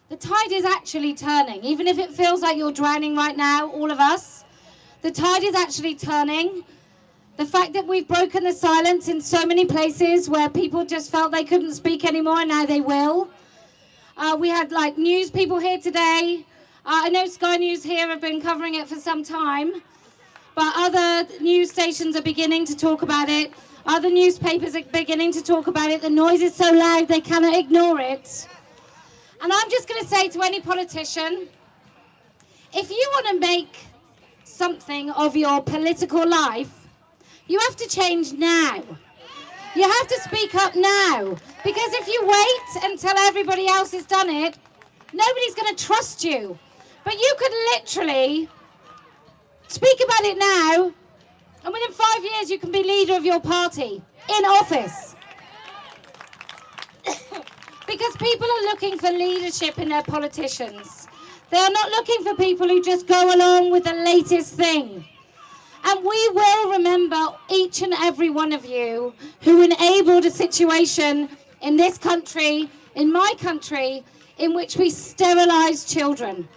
the tide is actually turning. Even if it feels like you're drowning right now, all of us, the tide is actually turning. The fact that we've broken the silence in so many places where people just felt they couldn't speak anymore, and now they will. We had like news people here today. I know Sky News here have been covering it for some time, but other news stations are beginning to talk about it. Other newspapers are beginning to talk about it. The noise is so loud they cannot ignore it. And I'm just going to say to any politician, if you want to make something of your political life, you have to change now. You have to speak up now. Because if you wait until everybody else has done it, nobody's going to trust you. But you could literally speak about it now, and within 5 years you can be leader of your party in office. Because people are looking for leadership in their politicians. They are not looking for people who just go along with the latest thing. And we will remember each and every one of you who enabled a situation in this country, in my country, in which we sterilise children.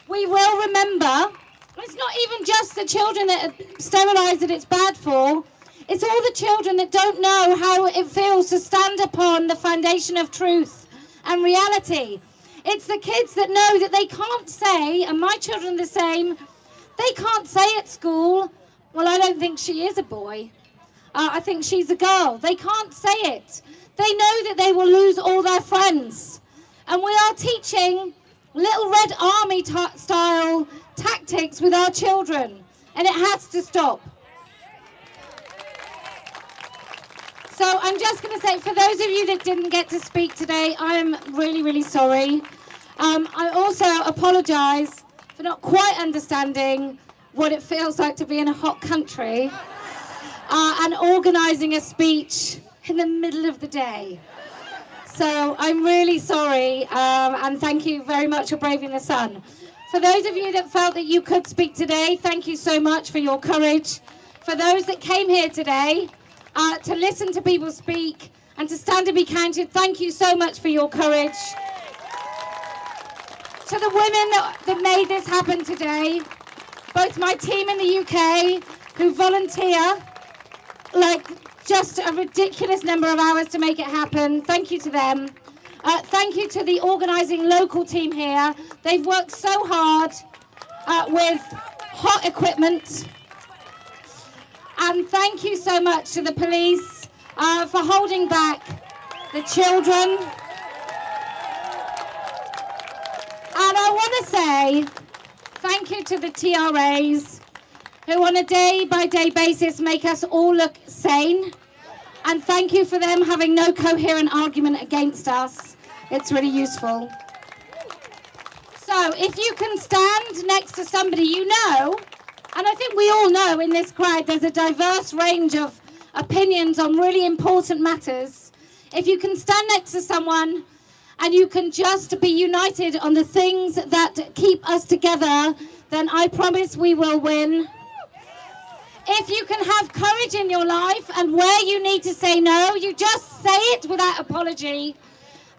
We will remember, it's not even just the children that are sterilised that it's bad for, it's all the children that don't know how it feels to stand upon the foundation of truth and reality. It's the kids that know that they can't say, and my children are the same, they can't say at school, well, I don't think she is a boy. I think she's a girl. They can't say it. They know that they will lose all their friends. And we are teaching Little Red Army style tactics with our children. And it has to stop. So I'm just going to say, for those of you that didn't get to speak today, I am really, really sorry. I also apologise for not quite understanding what it feels like to be in a hot country and organising a speech in the middle of the day. So I'm really sorry, and thank you very much for braving the sun. For those of you that felt that you could speak today, thank you so much for your courage. For those that came here today to listen to people speak and to stand and be counted, thank you so much for your courage. To the women that made this happen today, both my team in the UK, who volunteer like just a ridiculous number of hours to make it happen, thank you to them. Thank you to the organising local team here. They've worked so hard. with hot equipment. And thank you so much to the police for holding back the children. And I want to say thank you to the TRAs who on a day-by-day basis make us all look sane. And thank you for them having no coherent argument against us. It's really useful. So if you can stand next to somebody you know, and I think we all know in this crowd there's a diverse range of opinions on really important matters. If you can stand next to someone and you can just be united on the things that keep us together, then I promise we will win. If you can have courage in your life and where you need to say no, you just say it without apology,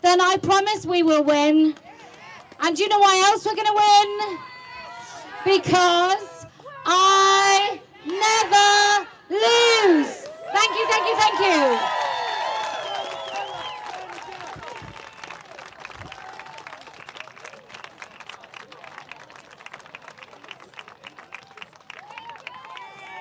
then I promise we will win. And do you know why else we're going to win? Because I never lose. Thank you, thank you, thank you.